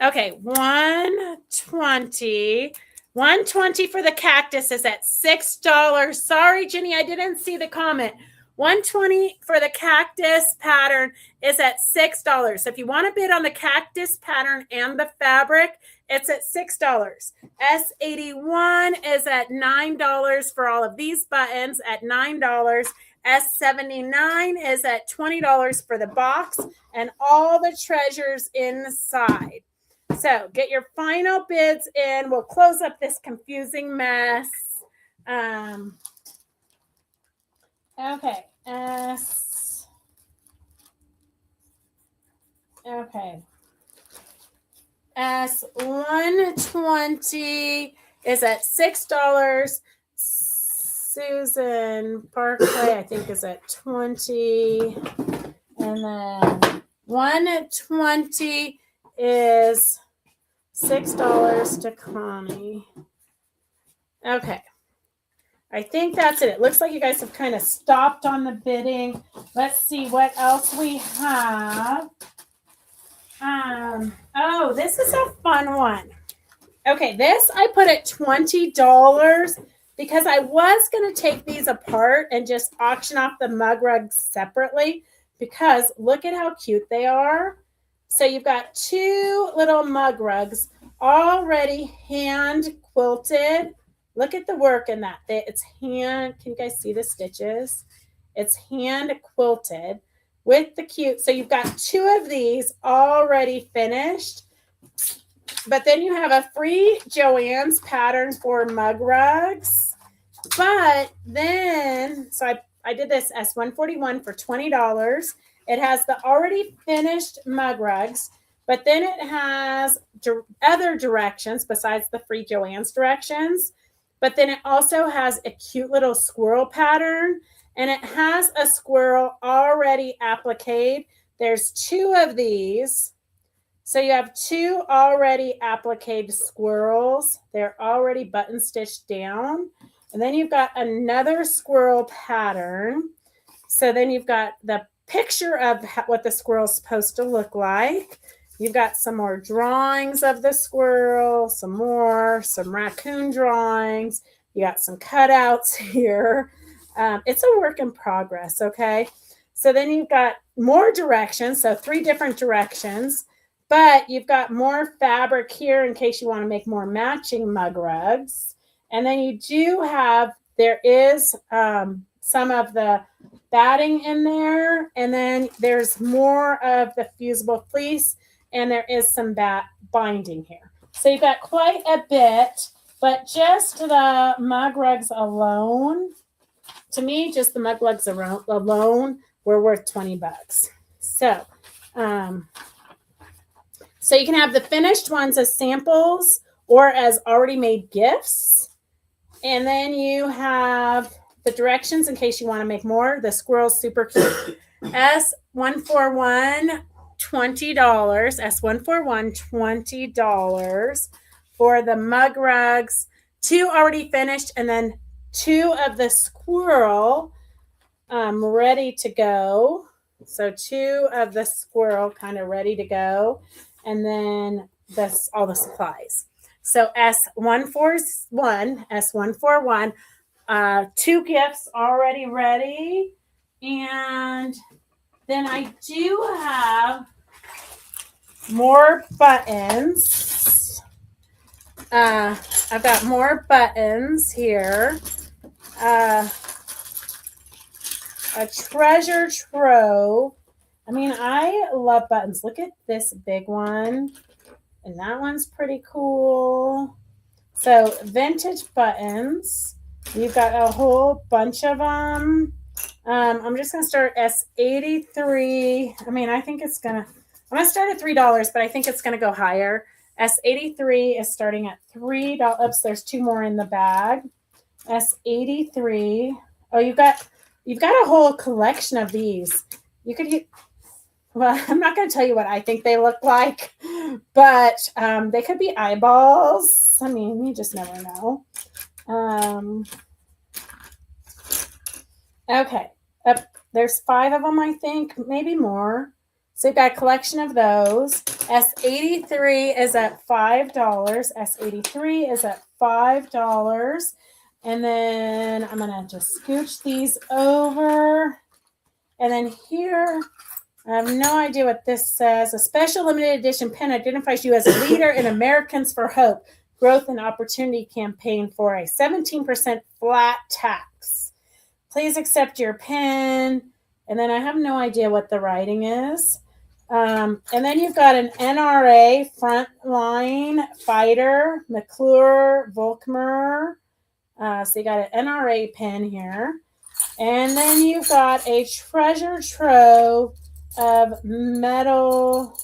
Okay, 120. 120 for the cactus is at $6. Sorry, Jenny, I didn't see the comment. 120 for the cactus pattern is at $6. So if you want to bid on the cactus pattern and the fabric, it's at $6. S81 is at $9 for all of these buttons at $9. S79 is at $20 for the box and all the treasures inside. So get your final bids in. We'll close up this confusing mess. Okay. Okay. S120 is at $6. Susan Barclay, I think, is at 20. And then 120 is $6 to Connie. Okay. I think that's it. It looks like you guys have kind of stopped on the bidding. Let's see what else we have. Oh, this is a fun one. Okay, this I put at $20 because I was going to take these apart and just auction off the mug rugs separately, because look at how cute they are. So you've got two little mug rugs already hand quilted. Look at the work in that. It's hand, can you guys see the stitches? It's hand quilted with the cute. So you've got two of these already finished. But then you have a free Joann's pattern for mug rugs. But then, so I did this S141 for $20. It has the already finished mug rugs, but then it has other directions besides the free Joann's directions. But then it also has a cute little squirrel pattern, and it has a squirrel already appliqued. There's two of these. So you have two already appliqued squirrels. They're already button stitched down. And then you've got another squirrel pattern. So then you've got the picture of what the squirrel is supposed to look like. You've got some more drawings of the squirrel, some raccoon drawings. You got some cutouts here. It's a work in progress, okay? So then you've got more directions, so 3 different directions, but you've got more fabric here in case you want to make more matching mug rugs. And then you do have, there is some of the batting in there, and then there's more of the fusible fleece, and there is some binding here. So you've got quite a bit, but just the mug rugs alone, to me, just the mug rugs alone were worth $20. So, so you can have the finished ones as samples or as already made gifts. And then you have the directions in case you want to make more. The squirrel's super cute. S141, $20. S141, $20 for the mug rugs. 2 already finished, and then 2 of the squirrel ready to go. So 2 of the squirrel kind of ready to go. And then that's all the supplies. So S141, 2 gifts already ready. And then I do have more buttons. I've got more buttons here. A treasure trove. I mean, I love buttons. Look at this big one. And that one's pretty cool. So vintage buttons. You've got a whole bunch of them. I'm just going to start S83. I mean, I think it's going to, I'm going to start at $3, but I think it's going to go higher. S83 is starting at $3. Oops, there's 2 more in the bag. S83. Oh, you've got a whole collection of these. You could, well, I'm not going to tell you what I think they look like, but they could be eyeballs. I mean, you just never know. Okay. There's 5 of them, I think, maybe more. So you've got a collection of those. S83 is at $5. S83 is at $5. And then I'm going to just scooch these over. And then here, I have no idea what this says. A special limited edition pen identifies you as a leader in Americans for Hope Growth and Opportunity campaign for a 17% flat tax. Please accept your pen. And then I have no idea what the writing is. And then you've got an NRA frontline fighter, McClure Volkmer. So you got an NRA pen here. And then you've got a treasure trove of metal.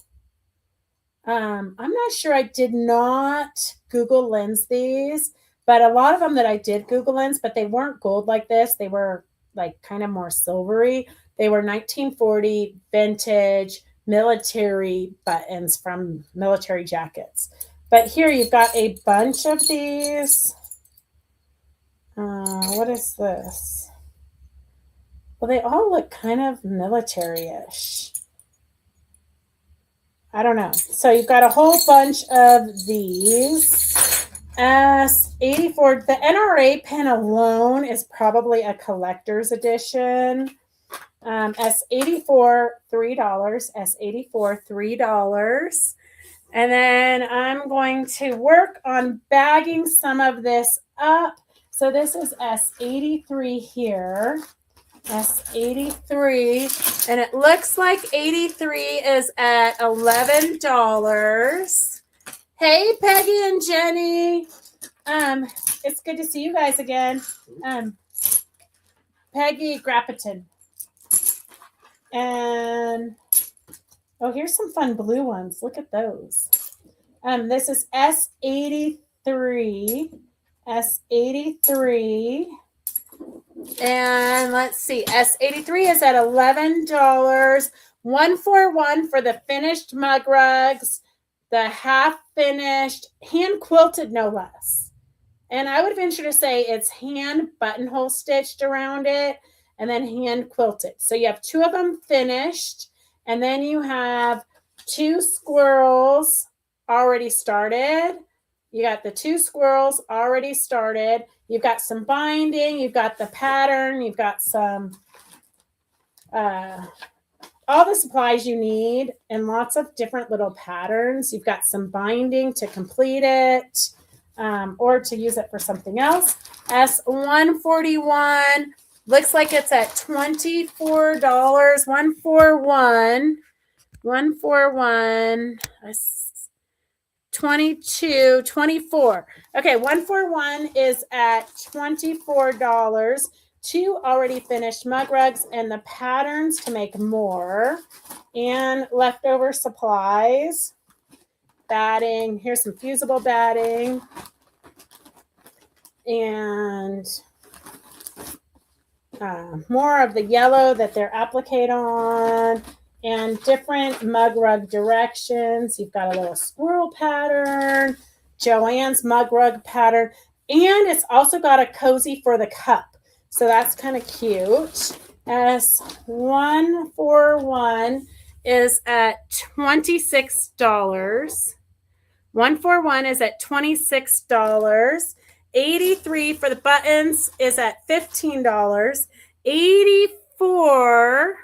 I'm not sure. I did not Google Lens these, but a lot of them that I did Google Lens, but they weren't gold like this. They were like kind of more silvery. They were 1940 vintage military buttons from military jackets. But here you've got a bunch of these. What is this? Well, they all look kind of military-ish. I don't know. So you've got a whole bunch of these. S84, the NRA pen alone is probably a collector's edition. S84, $3. S84, $3. And then I'm going to work on bagging some of this up. So this is S83 here. S83, and it looks like 83 is at $11. Hey, Peggy and Jenny. It's good to see you guys again. Peggy Grappiton. And oh, here's some fun blue ones. Look at those. This is S83. S83. And let's see, S83 is at $11. 141 for the finished mug rugs, the half finished, hand quilted no less. And I would venture to say it's hand buttonhole stitched around it and then hand quilted. So you have 2 of them finished, and then you have 2 squirrels already started. You got the 2 squirrels already started. You've got some binding. You've got the pattern. You've got some, all the supplies you need and lots of different little patterns. You've got some binding to complete it or to use it for something else. S141 looks like it's at $24. 141. 141. 22, 24. Okay, 141 is at $24. 2 already finished mug rugs and the patterns to make more. And leftover supplies. Batting. Here's some fusible batting. And more of the yellow that they're appliqued on. And different mug rug directions. You've got a little squirrel pattern, Joanne's mug rug pattern, and it's also got a cozy for the cup. So that's kind of cute. S141 is at $26. 141 is at $26. 83 for the buttons is at $15. 84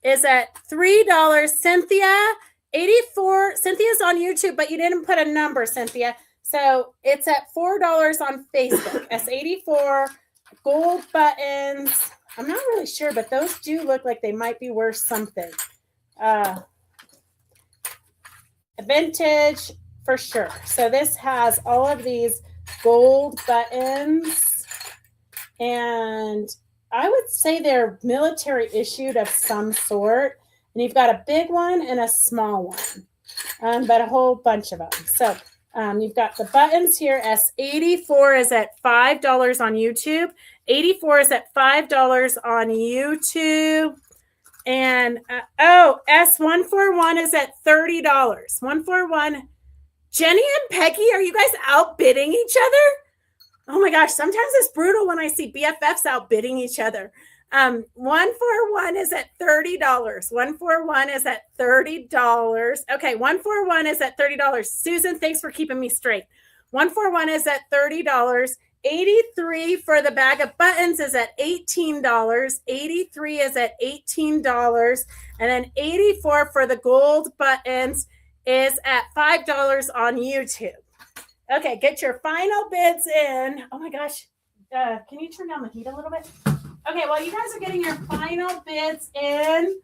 is at $3. Cynthia, 84. Cynthia's on YouTube, but you didn't put a number, Cynthia. So it's at $4 on Facebook. S84 gold buttons. I'm not really sure, but those do look like they might be worth something. Vintage for sure. So this has all of these gold buttons, and I would say they're military issued of some sort. And you've got a big one and a small one, but a whole bunch of them. So you've got the buttons here. S84 is at $5 on YouTube. 84 is at $5 on YouTube. And S141 is at $30. 141. Jenny and Peggy, are you guys outbidding each other? Oh my gosh, sometimes it's brutal when I see BFFs outbidding each other. 141 is at $30. 141 is at $30. Okay, 141 is at $30. Susan, thanks for keeping me straight. 141 is at $30. 83 for the bag of buttons is at $18. 83 is at $18. And then 84 for the gold buttons is at $5 on YouTube. Okay, get your final bids in. Oh my gosh. Can you turn down the heat a little bit? Okay, well, you guys are getting your final bids in.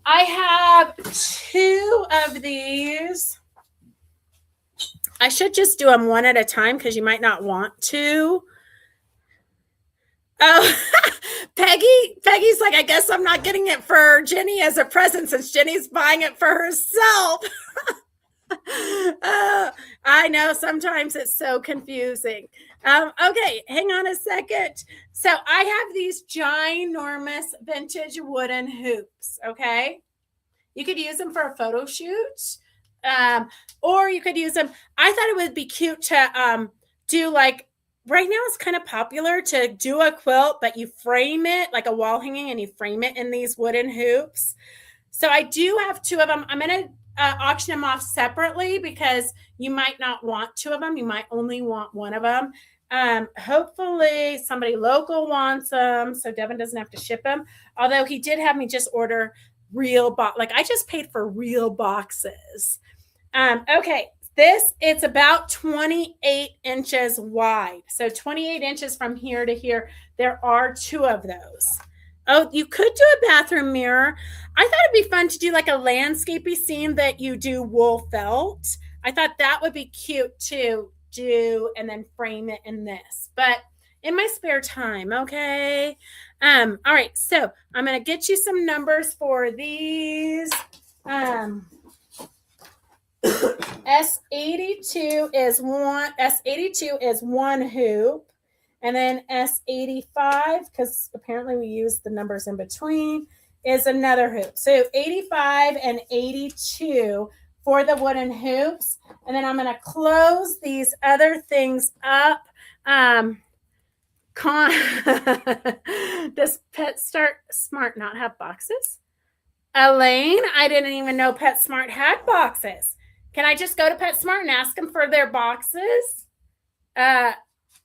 I have 2 of these. I should just do them one at a time because you might not want to. Oh, Peggy's like, I guess I'm not getting it for Jenny as a present since Jenny's buying it for herself. I know sometimes it's so confusing. Okay, hang on a second. So I have these ginormous vintage wooden hoops, okay? You could use them for a photo shoot, or you could use them. I thought it would be cute to do like, right now it's kind of popular to do a quilt, but you frame it like a wall hanging and you frame it in these wooden hoops. So I do have 2 of them. I'm going to auction them off separately because you might not want 2 of them. You might only want 1 of them. Hopefully somebody local wants them so Devin doesn't have to ship them. Although he did have me just order real like I just paid for real boxes. Okay. It's about 28 inches wide. So 28 inches from here to here. There are 2 of those. Oh, you could do a bathroom mirror. I thought it'd be fun to do like a landscapey scene that you do wool felt. I thought that would be cute to do and then frame it in this. But in my spare time, okay? All right, so I'm going to get you some numbers for these. S82 is one hoop. And then S85, because apparently we use the numbers in between, is another hoop. So 85 and 82 for the wooden hoops. And then I'm going to close these other things up. Does PetSmart not have boxes? Elaine, I didn't even know PetSmart had boxes. Can I just go to PetSmart and ask them for their boxes?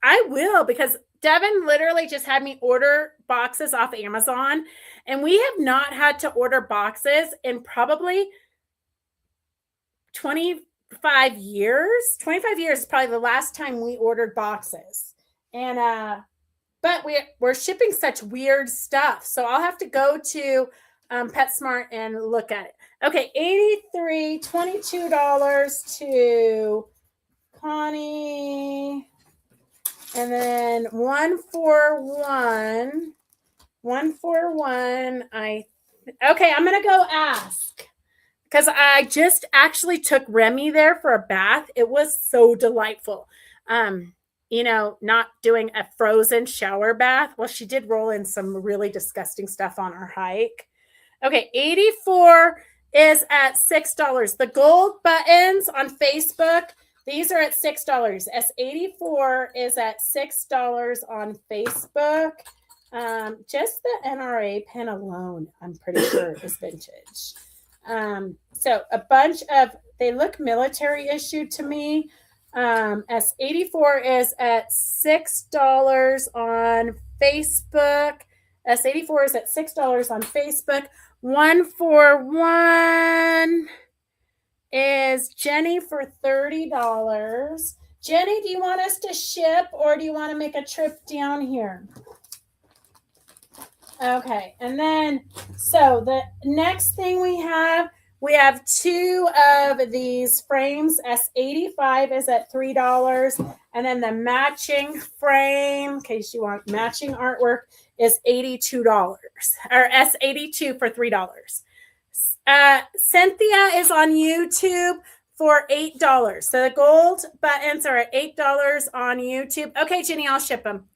I will, because Devin literally just had me order boxes off Amazon, and we have not had to order boxes in probably 25 years. 25 years is probably the last time we ordered boxes. And but we're shipping such weird stuff, so I'll have to go to PetSmart and look at it. Okay, $83, $22 to Connie. And then 141, okay, I'm going to go ask because I just actually took Remy there for a bath. It was so delightful. Not doing a frozen shower bath. Well, she did roll in some really disgusting stuff on our hike. Okay, 84 is at $6. The gold buttons on Facebook, these are at $6. S84 is at $6 on Facebook. Just the NRA pin alone, I'm pretty sure is vintage. So a bunch of, they look military issued to me. S84 is at $6 on Facebook. S84 is at $6 on Facebook. 141 is Jenny for $30. Jenny, do you want us to ship or do you want to make a trip down here? Okay, and then, so the next thing we have two of these frames. S85 is at $3, and then the matching frame, in case you want matching artwork, is $82, or S82 for $3. Cynthia is on YouTube for $8. So the gold buttons are at $8 on YouTube. Okay, Jenny, I'll ship them.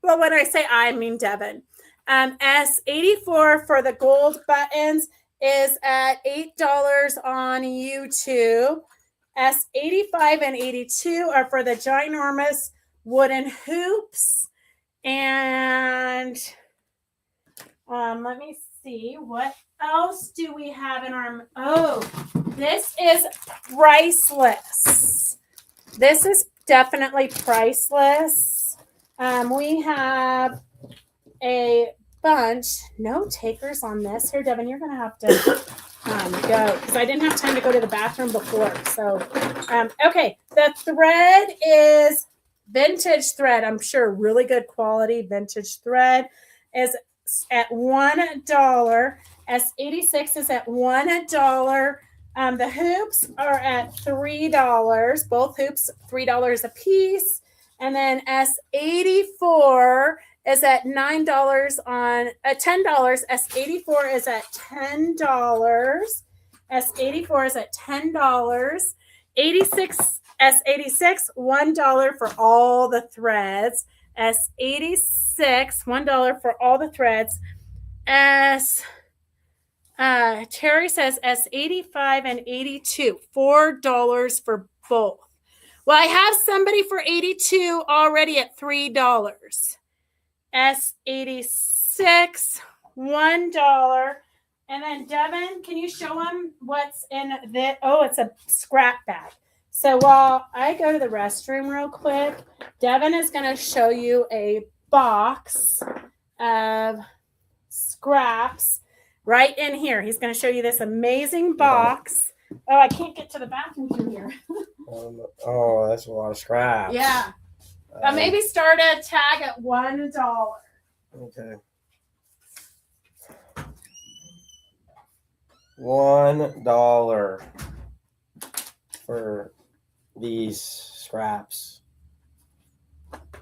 Well, when I say I mean Devin. S84 for the gold buttons is at $8 on YouTube. S85 and 82 are for the ginormous wooden hoops. And let me see, what else do we have in our, oh, this is priceless. This is definitely priceless. We have a bunch, no takers on this. Here, Devin, you're going to have to go because I didn't have time to go to the bathroom before. So, okay, the thread is vintage thread. I'm sure really good quality vintage thread is at $1. S86 is at $1. The hoops are at $3. Both hoops $3 a piece, and then S84 is at $9 on $10. S84 is at $10. S84 is at $10. 86 S86 $1 for all the threads. S86 $1 for all the threads. Terry says S85 and 82 $4 for both. Well, I have somebody for 82 already at $3. S86 $1. And then Devin, can you show them what's in the, oh, it's a scrap bag. So while I go to the restroom real quick, Devin is going to show you a box of scraps right in here. He's going to show you this amazing box. Oh, I can't get to the bathroom through here. Oh, that's a lot of scraps. Yeah. Maybe start a tag at $1. Okay. $1 for these scraps.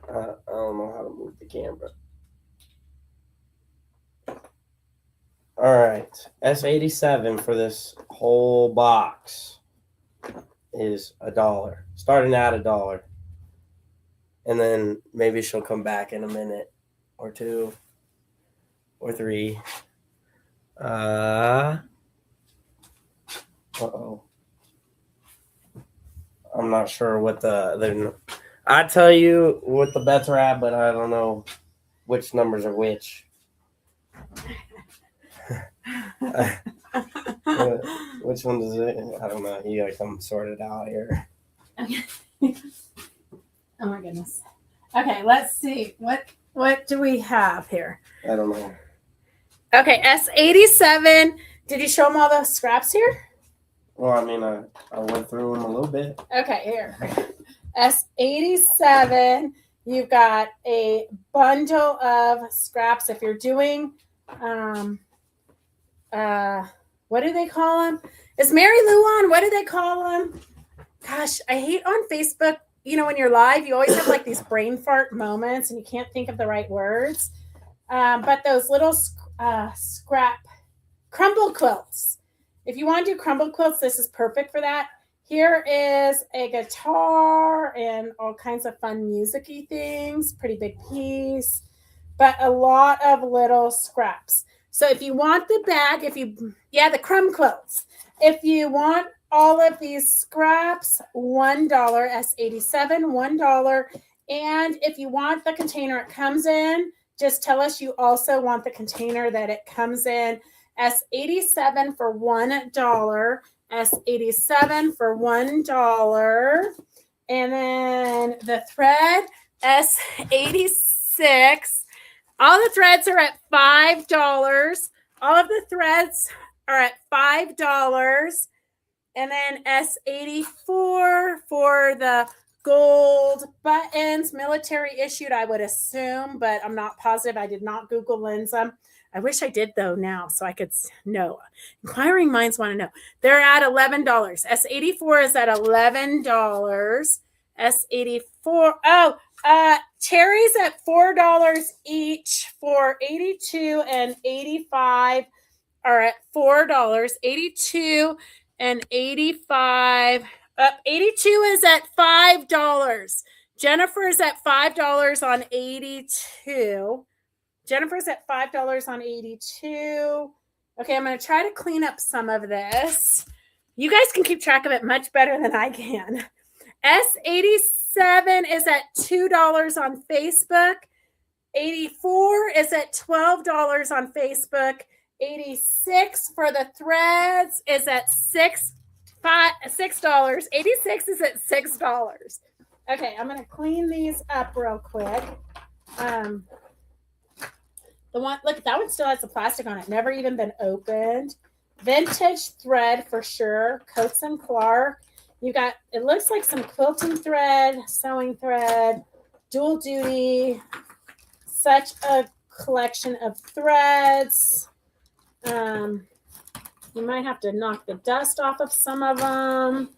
I don't know how to move the camera. All right, S87 for this whole box is $1, starting at $1. And then maybe she'll come back in a minute or two or three. Uh-oh. I'm not sure what I tell you what the bets are at, but I don't know which numbers are which. Which one does it? I don't know. You gotta come sort it out here. Okay. Oh my goodness. Okay, let's see. What do we have here? I don't know. Okay, S87. Did you show them all the scraps here? Well, I mean, I went through them a little bit. Okay, here. S87. You've got a bundle of scraps. If you're doing, what do they call them? Is Mary Lou on? What do they call them? Gosh, I hate on Facebook. You know, when you're live, you always have like these brain fart moments and you can't think of the right words. But those little scrap crumble quilts. If you want to do crumble quilts, this is perfect for that. Here is a guitar and all kinds of fun music-y things. Pretty big piece, but a lot of little scraps. So if you want the bag, the crumb quilts. If you want all of these scraps, $1, S87, $1. And if you want the container it comes in, just tell us you also want the container that it comes in. S87 for $1. S87 for $1. And then the thread, S86. All the threads are at $5. All of the threads are at $5. And then S84 for the gold buttons, military issued, I would assume, but I'm not positive. I did not Google lens them. I wish I did though now so I could know. Inquiring minds want to know. They're at $11. S84 is at $11. S84. Oh, cherries at $4 each for 82 and 85 are at $4. 82 and 85. 82 is at $5. Jennifer is at $5 on 82. Jennifer's at $5 on 82. Okay, I'm going to try to clean up some of this. You guys can keep track of it much better than I can. S87 is at $2 on Facebook. 84 is at $12 on Facebook. 86 for the threads is at $6. 86 is at $6. Okay, I'm going to clean these up real quick. The one, look, that one still has the plastic on it. Never even been opened. Vintage thread for sure. Coats and Clark. You got, it looks like some quilting thread, sewing thread, dual duty. Such a collection of threads. You might have to knock the dust off of some of them.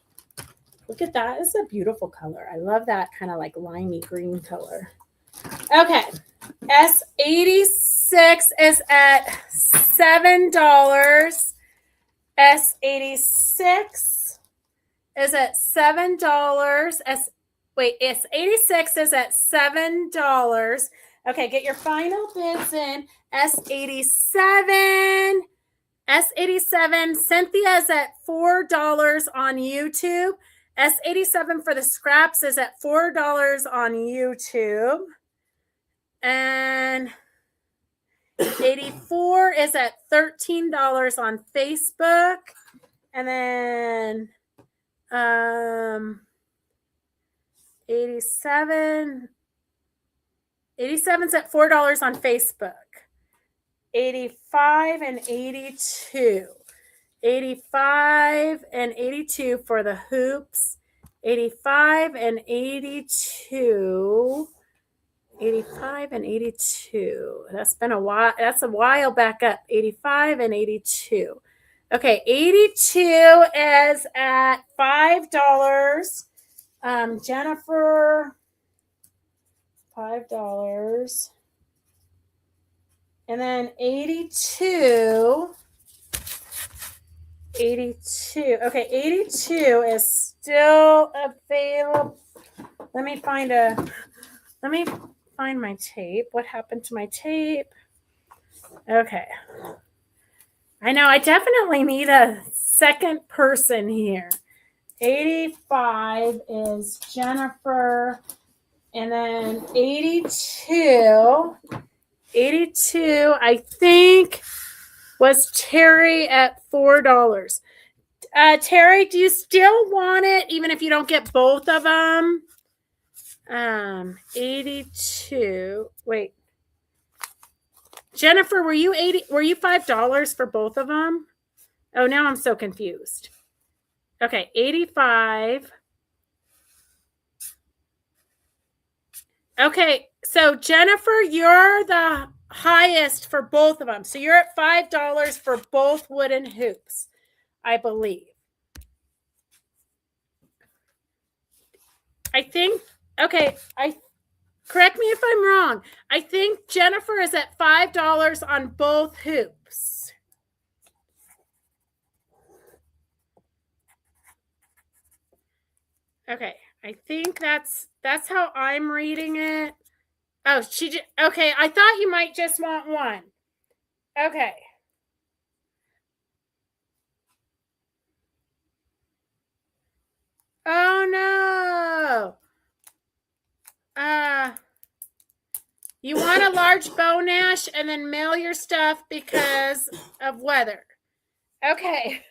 Look at that. It's a beautiful color. I love that kind of like limey green color. Okay. S86 is at $7. S86 is at $7. S86 is at $7. Okay, get your final bids in. S87. S87. Cynthia is at $4 on YouTube. S87 for the scraps is at $4 on YouTube. And 84 is at $13 on Facebook. And then 87 87's at $4 on Facebook. 85 and 82. 85 and 82 for the hoops. 85 and 82. 85 and 82. That's been a while. That's a while back up. 85 and 82. Okay, 82 is at $5. Jennifer, $5. And then 82. 82. Okay, 82 is still available. Let me find my tape. What happened to my tape? Okay. I know I definitely need a second person here. 85 is Jennifer. And then 82. 82, I think, was Terry at $4. Terry, do you still want it, even if you don't get both of them? 82. Wait. Jennifer, were you $5 for both of them? Oh, now I'm so confused. Okay, 85. Okay, so Jennifer, you're the highest for both of them. So you're at $5 for both wooden hoops, I believe. I think, okay, correct me if I'm wrong. I think Jennifer is at $5 on both hoops. Okay, I think that's how I'm reading it. Oh, okay, I thought you might just want one. Okay. Oh no. You want a large bow nash and then mail your stuff because of weather. Okay.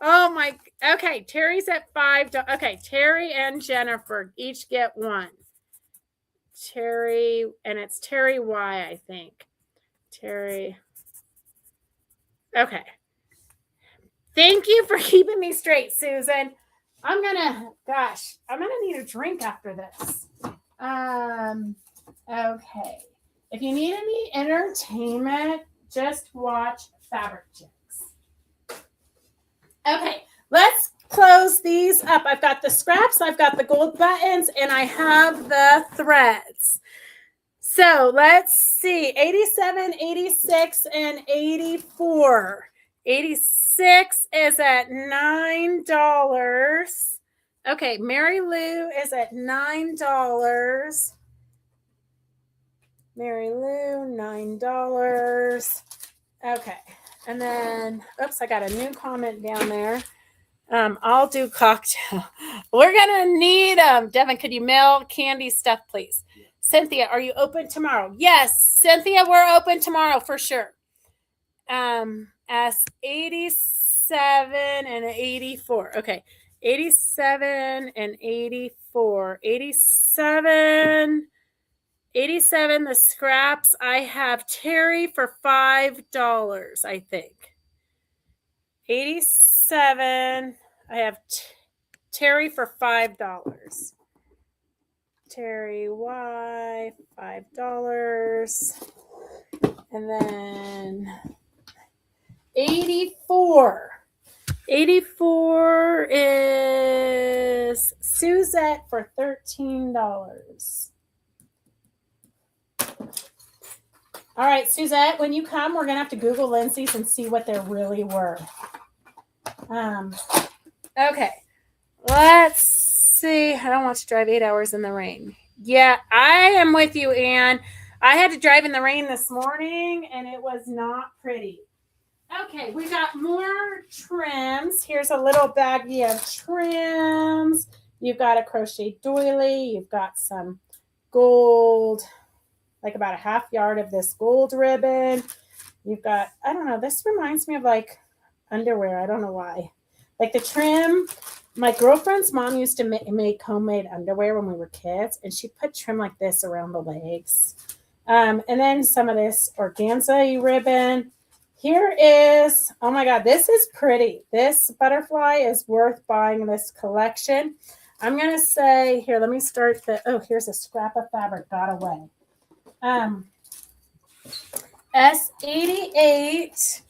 Oh my. Okay. Terry's at $5. Okay. Terry and Jennifer each get one. Terry, and it's Terry Y, I think. Terry. Okay. Thank you for keeping me straight, Susan. I'm gonna need a drink after this. Okay. If you need any entertainment, just watch Fabric Chicks. Okay, let's close these up. I've got the scraps, I've got the gold buttons, and I have the threads. So let's see, 87, 86, and 84. 86 is at $9. Okay, Mary Lou is at $9. Mary Lou, $9. Okay, and then, oops, I got a new comment down there. I'll do cocktail. We're gonna need Devin, could you mail candy stuff, please? Yeah. Cynthia, are you open tomorrow? Yes, Cynthia, we're open tomorrow for sure. As 87 and 84. Okay, 87 and 84. 87, the scraps. I have Terry for $5, I think. 87, I have Terry for $5. Terry Y, $5. And then 84. 84 is Suzette for $13. All right, Suzette, when you come, we're going to have to Google Lindsay's and see what they're really worth. Okay, let's see. I don't want to drive 8 hours in the rain. Yeah, I am with you, Anne. I had to drive in the rain this morning, and it was not pretty. Okay, we got more trims. Here's a little baggie of trims. You've got a crochet doily. You've got some gold, like about a half yard of this gold ribbon. You've got, I don't know, this reminds me of like underwear. I don't know why. Like the trim, my girlfriend's mom used to make homemade underwear when we were kids, and she put trim like this around the legs. And then some of this organza ribbon. Here is, oh my God, this is pretty. This butterfly is worth buying this collection. I'm going to say, here, let me start here's a scrap of fabric got away. S88,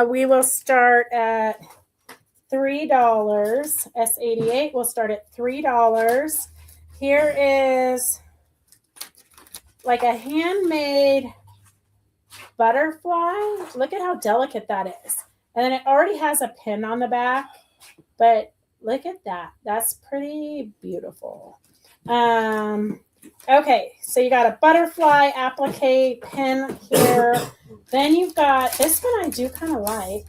we will start at $3. S88 will start at $3. Here is like a handmade butterfly. Look at how delicate that is. And then it already has a pin on the back, but look at that. That's pretty beautiful. Okay, so you got a butterfly applique pin here. Then you've got this one I do kind of like.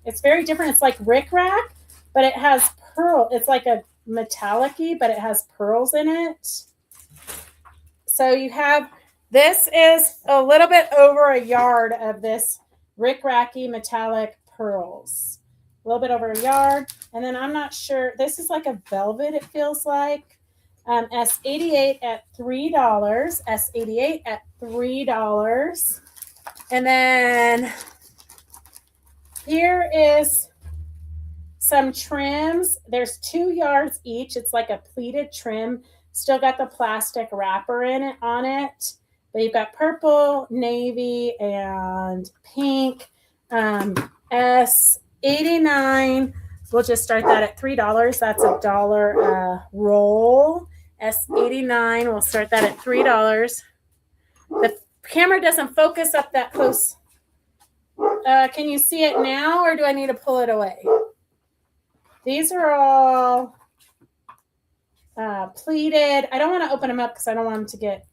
It's very different. It's like rickrack, but it has pearl. It's like a metallic-y, but it has pearls in it. So you have, this is a little bit over a yard of this rickracky metallic pearls. A little bit over a yard. And then I'm not sure, this is like a velvet, it feels like. S88 at $3. S88 at $3. And then here is some trims. There's 2 yards each. It's like a pleated trim. Still got the plastic wrapper on it. But you've got purple, navy, and pink. S89, we'll just start that at $3. That's $1 roll. S89, we'll start that at $3. The camera doesn't focus up that close. Can you see it now, or do I need to pull it away? These are all pleated. I don't want to open them up because I don't want them to get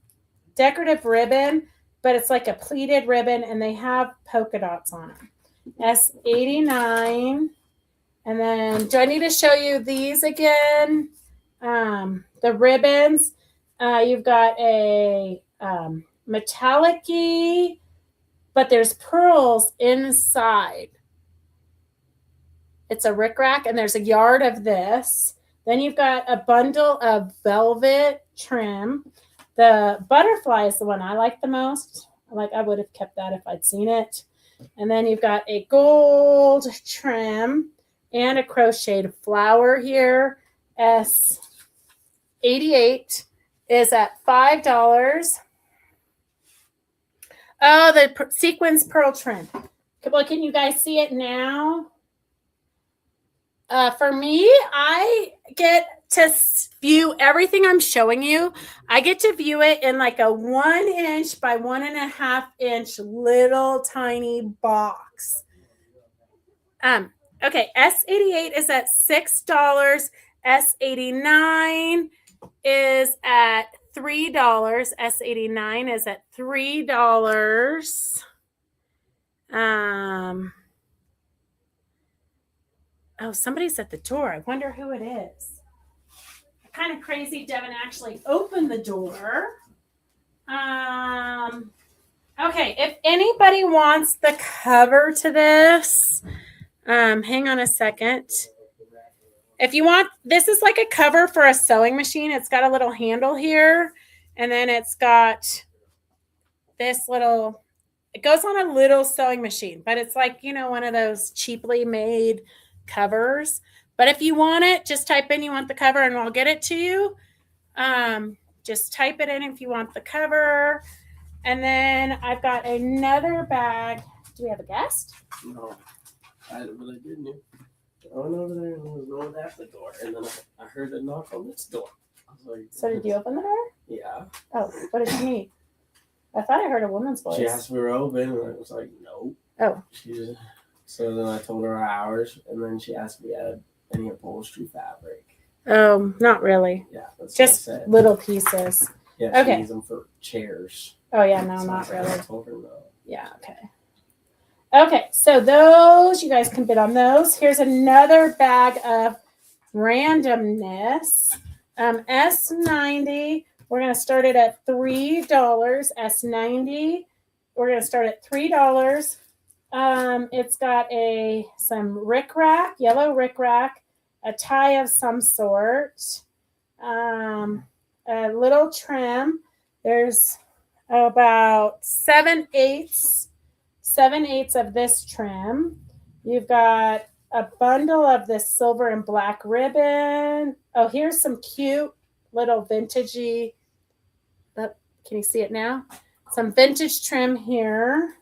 decorative ribbon, but it's like a pleated ribbon, and they have polka dots on them. S89. And then, do I need to show you these again? The ribbons. You've got a metallic-y, but there's pearls inside. It's a rickrack, and there's a yard of this. Then you've got a bundle of velvet trim. The butterfly is the one I like the most. I would have kept that if I'd seen it. And then you've got a gold trim and a crocheted flower here. S88 is at $5. Oh, the sequins pearl trim. Well, can you guys see it now? For me, I get to view everything I'm showing you. I get to view it in like a 1 inch by 1.5 inch little tiny box. Okay, S88 is at $6. S89 is at $3. S89 is at $3. Oh, somebody's at the door. I wonder who it is. Kind of crazy Devin actually opened the door. Okay, if anybody wants the cover to this, hang on a second. If you want, this is like a cover for a sewing machine. It's got a little handle here, and then it's got this little, it goes on a little sewing machine, but it's like, you know, one of those cheaply made covers. But if you want it, just type in you want the cover and I'll get it to you. Just type it in if you want the cover. And then I've got another bag. Do we have a guest? No, I didn't. I went over there and there was no one at the door, and then I heard a knock on this door. I was like, so did you open the door? Yeah. Oh, what did she need? I thought I heard a woman's voice. She asked if we were open, and I was like, no. Oh. So then I told her our hours, and then she asked me if we had any upholstery fabric. Oh, not really. Yeah, that's just what I said. Little pieces. Yeah, she needs them for chairs. Oh yeah, no, so not really. I told her no. Yeah, okay. Okay, so those, you guys can bid on those. Here's another bag of randomness. S90, we're going to start it at $3. S90, we're going to start at $3. It's got some rickrack, yellow rickrack, a tie of some sort, a little trim. There's about 7/8 of this trim. You've got a bundle of this silver and black ribbon. Oh, here's some cute little vintagey. Can you see it now? Some vintage trim here.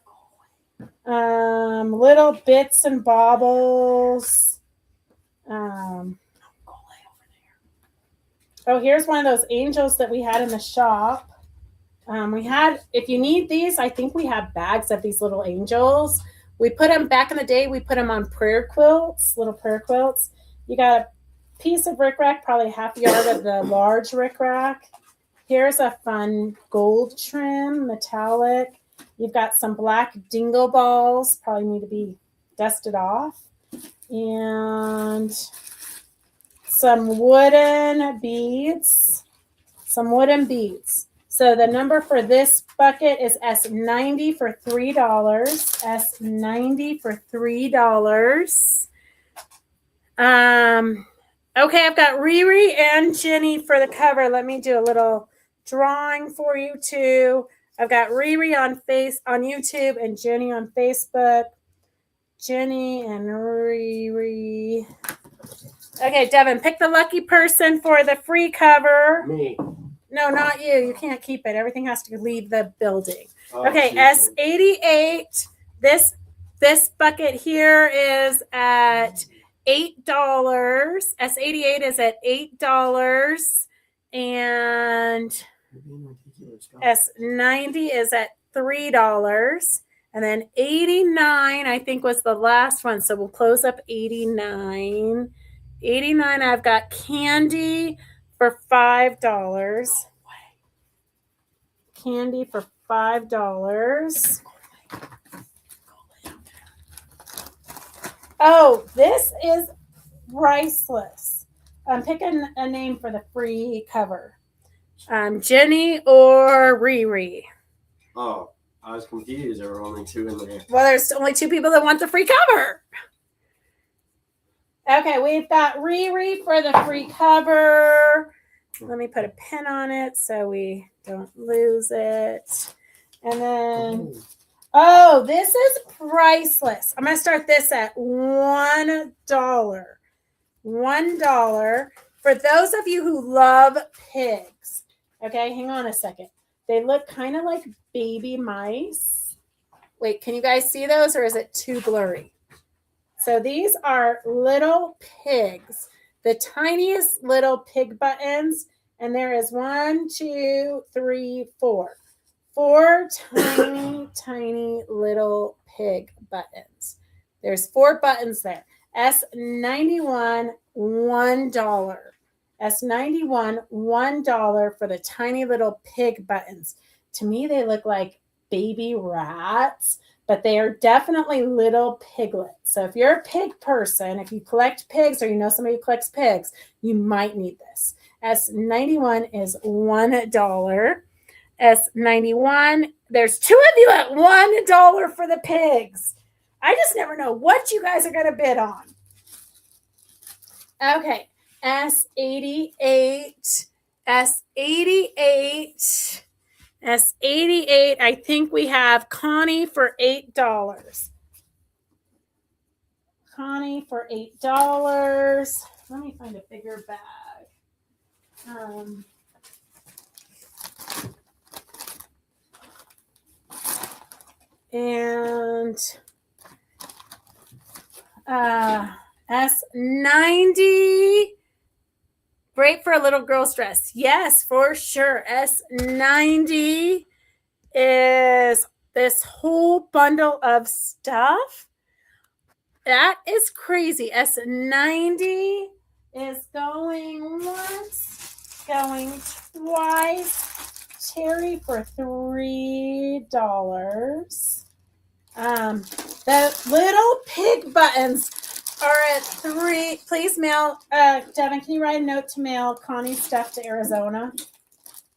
Little bits and baubles. Oh, here's one of those angels that we had in the shop. If you need these, I think we have bags of these little angels. We put them back in the day. We put them on prayer quilts, little prayer quilts. You got a piece of rickrack, probably half a yard of the large rickrack. Here's a fun gold trim, metallic. You've got some black dingle balls, probably need to be dusted off. And some wooden beads. So the number for this bucket is S90 for $3. S90 for $3. Okay, I've got Riri and Jenny for the cover. Let me do a little drawing for you too. I've got Riri on YouTube and Jenny on Facebook. Jenny and Riri. Okay, Devin, pick the lucky person for the free cover. Me. No, not you. You can't keep it. Everything has to leave the building. Oh, okay, S88. This bucket here is at $8. S88 is at $8. And S90 is at $3. And then 89, I think, was the last one. So we'll close up 89. 89, I've got candy for $5. Candy for $5. Oh, this is priceless. I'm picking a name for the free cover. Jenny or Riri? Oh, I was confused. There were only two in there. Well, there's only two people that want the free cover. Okay, we've got Riri for the free cover. Let me put a pin on it so we don't lose it. And then, oh, this is priceless. I'm going to start this at $1. $1 for those of you who love pigs. Okay, hang on a second. They look kind of like baby mice. Wait, can you guys see those or is it too blurry? So these are little pigs, the tiniest little pig buttons. And there is 1, 2, 3, 4. 4 tiny, tiny little pig buttons. There's 4 buttons there. S91, $1. S91, $1 for the tiny little pig buttons. To me, they look like baby rats, but they are definitely little piglets. So if you're a pig person, if you collect pigs or you know somebody who collects pigs, you might need this. S91 is $1. S91, there's 2 of you at $1 for the pigs. I just never know what you guys are going to bid on. Okay, S88, S88, S88. I think we have Connie for $8. Connie for $8. Let me find a bigger bag. And S90, great for a little girl's dress. Yes, for sure. S90 is this whole bundle of stuff. That is crazy. S90 is going once, going twice. Terry for $3. The little pig buttons are at $3. Please mail, Devin, can you write a note to mail Connie's stuff to Arizona?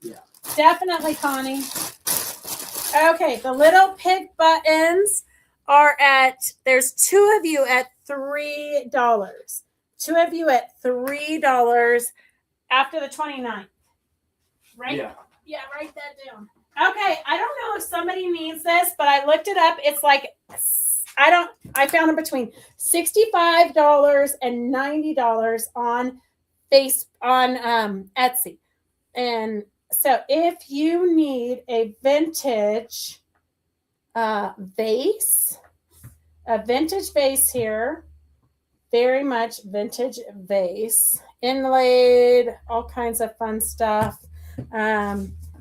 Yeah. Definitely, Connie. Okay, the little pig buttons are at, there's 2 of you at $3. 2 of you at $3 after the 29th. Right? Yeah. Yeah, write that down. Okay, I don't know if somebody needs this, but I looked it up. It's like, I found it between $65 and $90 on Etsy. And so if you need a vintage vase, a vintage vase here, very much vintage vase, inlaid, all kinds of fun stuff.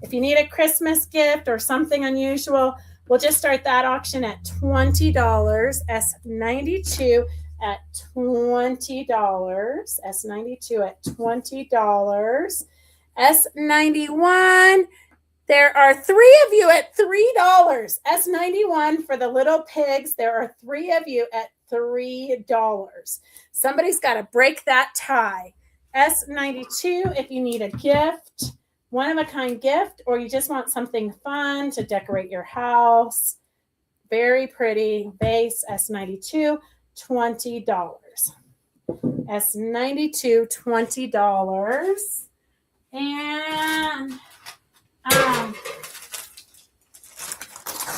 If you need a Christmas gift or something unusual, we'll just start that auction at $20. S92 at $20. S92 at $20. S91, there are 3 of you at $3. S91 for the little pigs, there are 3 of you at $3. Somebody's got to break that tie. S92 if you need a gift, one-of-a-kind gift, or you just want something fun to decorate your house. Very pretty vase, S92, $20. S92, $20. And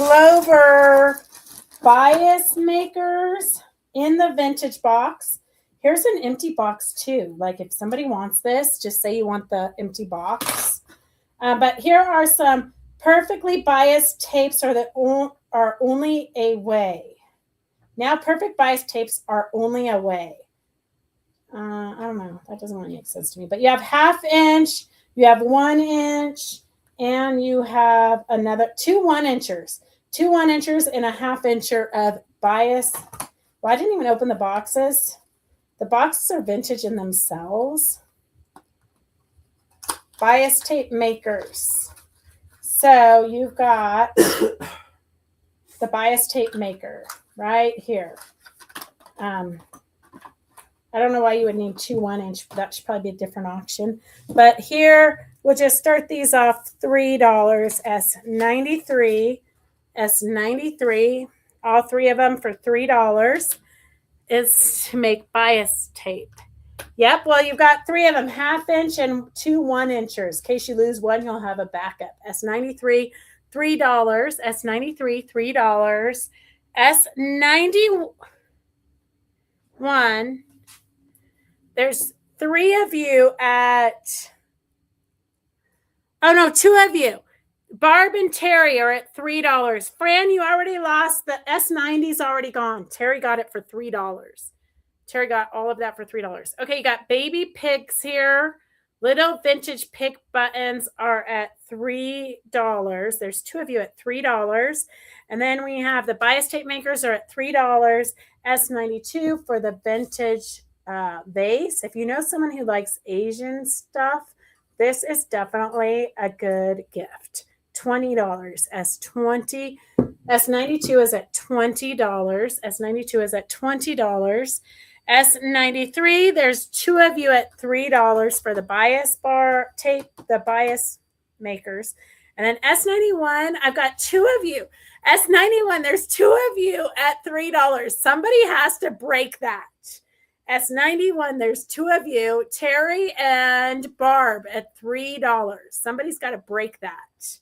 Clover bias makers in the vintage box. Here's an empty box too. Like if somebody wants this, just say you want the empty box. But here are some perfectly biased tapes are only a way. Now perfect bias tapes are only a way. I don't know. That doesn't really make sense to me. But you have 1/2 inch, you have 1 inch, and you have another 2 1-inchers. 2 1-inchers and a 1/2 incher of bias. Well, I didn't even open the boxes. The boxes are vintage in themselves. Bias tape makers. So you've got the bias tape maker right here. I don't know why you would need 2 1-inch. That should probably be a different auction. But here We'll just start these off $3. S93, S93, all three of them for $3 is to make bias tape. Yep, well, you've got three of them, 1/2 inch and 2 1-inchers. In case you lose one, you'll have a backup. S93, $3. S93, $3. S91, there's 3 of you at, oh no, 2 of you. Barb and Terry are at $3. Fran, you already lost. The S90's already gone. Terry got it for $3. Terry got all of that for $3. Okay, you got baby pigs here. Little vintage pig buttons are at $3. There's 2 of you at $3. And then we have the bias tape makers are at $3. S92 for the vintage vase. If you know someone who likes Asian stuff, this is definitely a good gift. $20. S92 is at $20. S92 is at $20. S93, there's 2 of you at $3 for the bias bar tape, the bias makers. And then S91, I've got 2 of you. S91, there's 2 of you at $3. Somebody has to break that. S91, there's 2 of you, Terry and Barb at $3. Somebody's got to break that.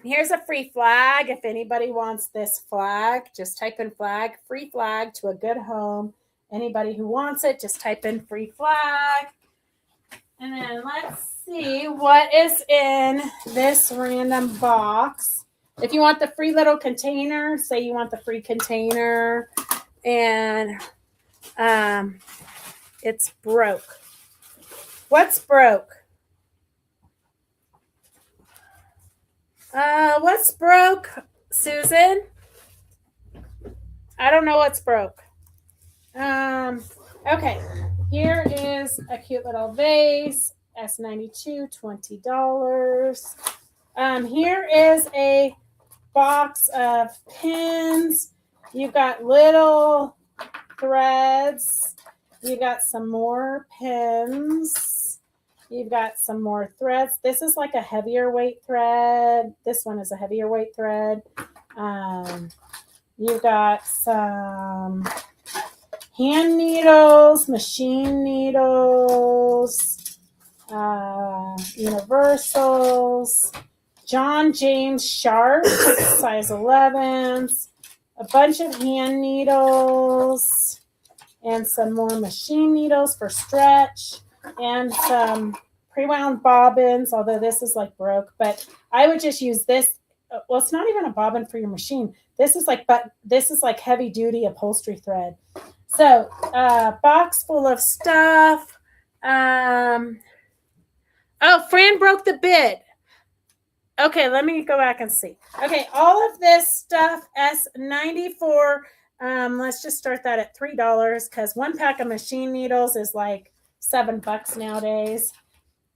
Here's a free flag. If anybody wants this flag, just type in flag, free flag to a good home. Anybody who wants it, just type in free flag. And then let's see what is in this random box. If you want the free little container, say you want the free container and it's broke. What's broke? What's broke, Susan? I don't know what's broke. Okay, here is a cute little vase, S92, $20. Here is a box of pins. You've got little threads. You got some more pins. You've got some more threads. This is like a heavier weight thread. This one is a heavier weight thread. You've got some hand needles, machine needles, universals, John James sharps, size 11s, a bunch of hand needles, and some more machine needles for stretch, and some pre-wound bobbins, although this is like broke, but I would just use this. Well, it's not even a bobbin for your machine. This is like heavy duty upholstery thread. So box full of stuff. Oh, Fran broke the bid. Okay, let me go back and see. Okay, all of this stuff, S94. Let's just start that at $3 because 1 pack of machine needles is like $7 nowadays.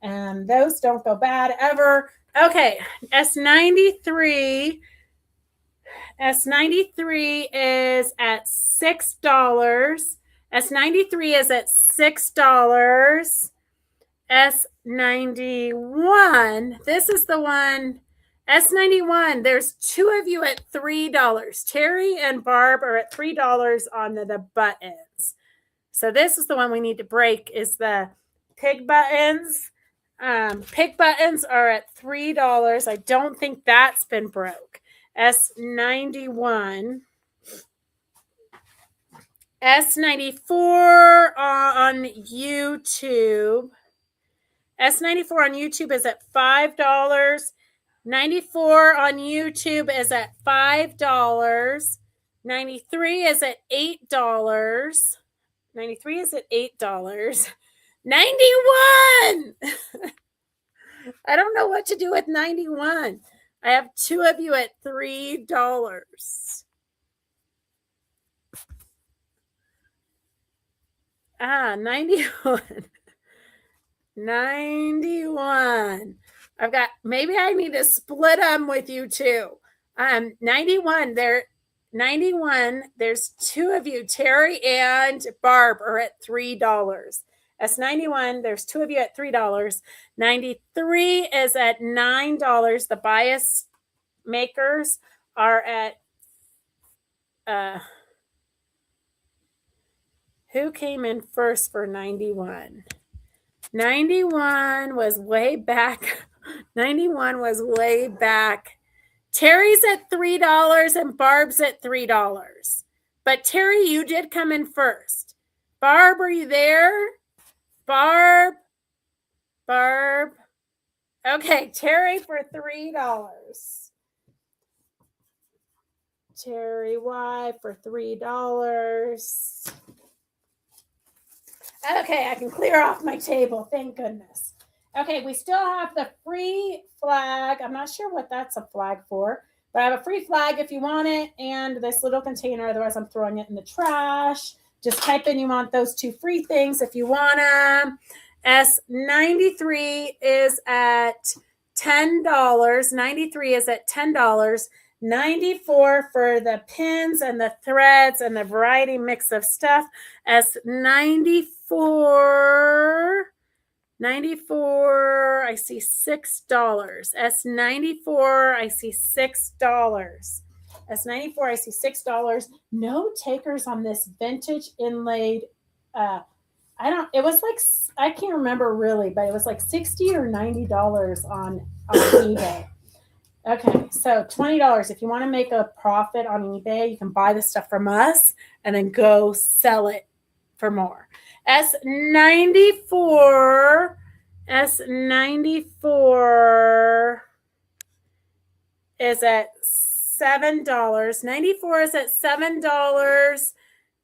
And those don't go bad ever. Okay, S93. S93 is at $6. S93 is at $6. S91. This is the one. S91. There's 2 of you at $3. Terry and Barb are at $3 on the buttons. So this is the one we need to break is the pig buttons. Pig buttons are at $3. I don't think that's been broke. S91. S94 on YouTube. S94 on YouTube is at $5. 94 on YouTube is at $5. 93 is at $8. 93 is at $8. 91! I don't know what to do with 91. I have 2 of you at $3. 91. 91. I've got, maybe I need to split them with you too. 91. 91. There's 2 of you, Terry and Barb, are at $3. S91, there's two of you at $3. 93 is at $9. The bias makers are at who came in first for 91? 91 was way back. 91 was way back. Terry's at $3 and Barb's at $3. But Terry, you did come in first. Barb, are you there? Barb. Okay, Terry for $3. Terry Y for $3. Okay, I can clear off my table. Thank goodness. Okay, we still have the free flag. I'm not sure what that's a flag for, but I have a free flag if you want it, and this little container. Otherwise, I'm throwing it in the trash. Just type in you want those two free things if you want them. S93 is at $10. 93 is at $10. 94 for the pins and the threads and the variety mix of stuff. S94, 94, I see $6. S94, I see $6. S94, I see $6. No takers on this vintage inlaid. It was like, I can't remember really, but it was like $60 or $90 on eBay. Okay, so $20. If you want to make a profit on eBay, you can buy the stuff from us and then go sell it for more. S94 is at $7. 94 is at $7.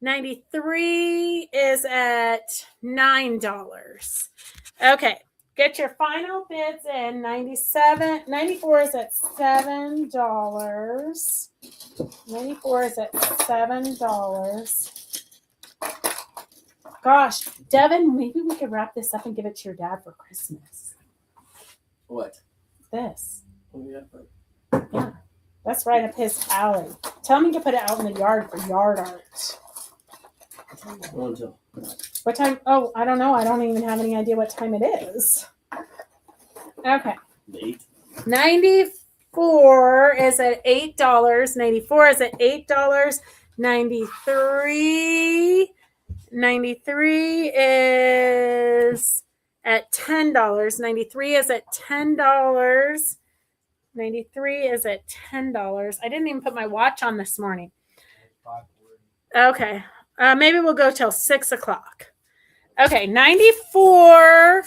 93 is at $9. Okay. Get your final bids in. 94 is at $7. 94 is at $7. Gosh, Devin, maybe we could wrap this up and give it to your dad for Christmas. What? This. Oh, yeah. Yeah, that's right up his alley. Tell him to put it out in the yard for yard art. What time? Oh, I don't know. I don't even have any idea what time it is. Okay. 94 is at $8. 94 is at $8. 93 is at $10. 93 is at $10. 93 is at $10. I didn't even put my watch on this morning. Okay. Maybe we'll go till 6 o'clock. Okay, 94.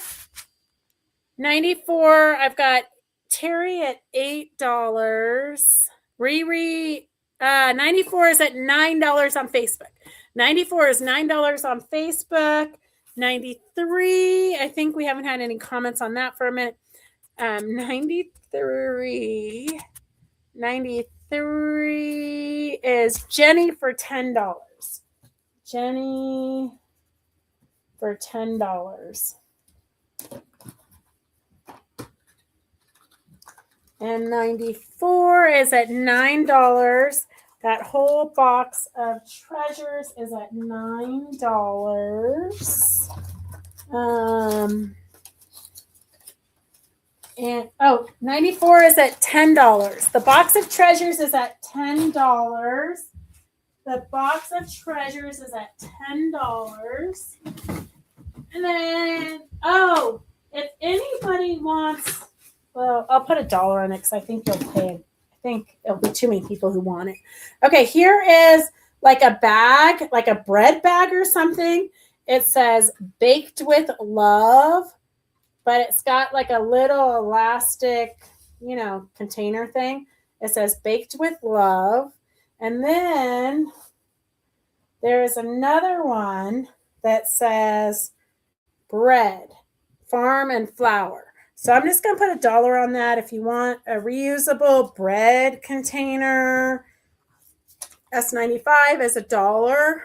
I've got Terry at $8. Riri, 94 is at $9 on Facebook. 94 is $9 on Facebook. 93, I think we haven't had any comments on that for a minute. 93 is Jenny for $10. Jenny for $10. And 94 is at $9. That whole box of treasures is at $9. And 94 is at $10. The box of treasures is at $10. The box of treasures is at $10. And then, if anybody wants, well, I'll put $1 on it because I think you'll pay. I think it'll be too many people who want it. Okay, here is like a bag, like a bread bag or something. It says baked with love, but it's got like a little elastic, container thing. It says baked with love. And then there's another one that says bread, farm and flour. So I'm just going to put $1 on that. If you want a reusable bread container, S95 is $1.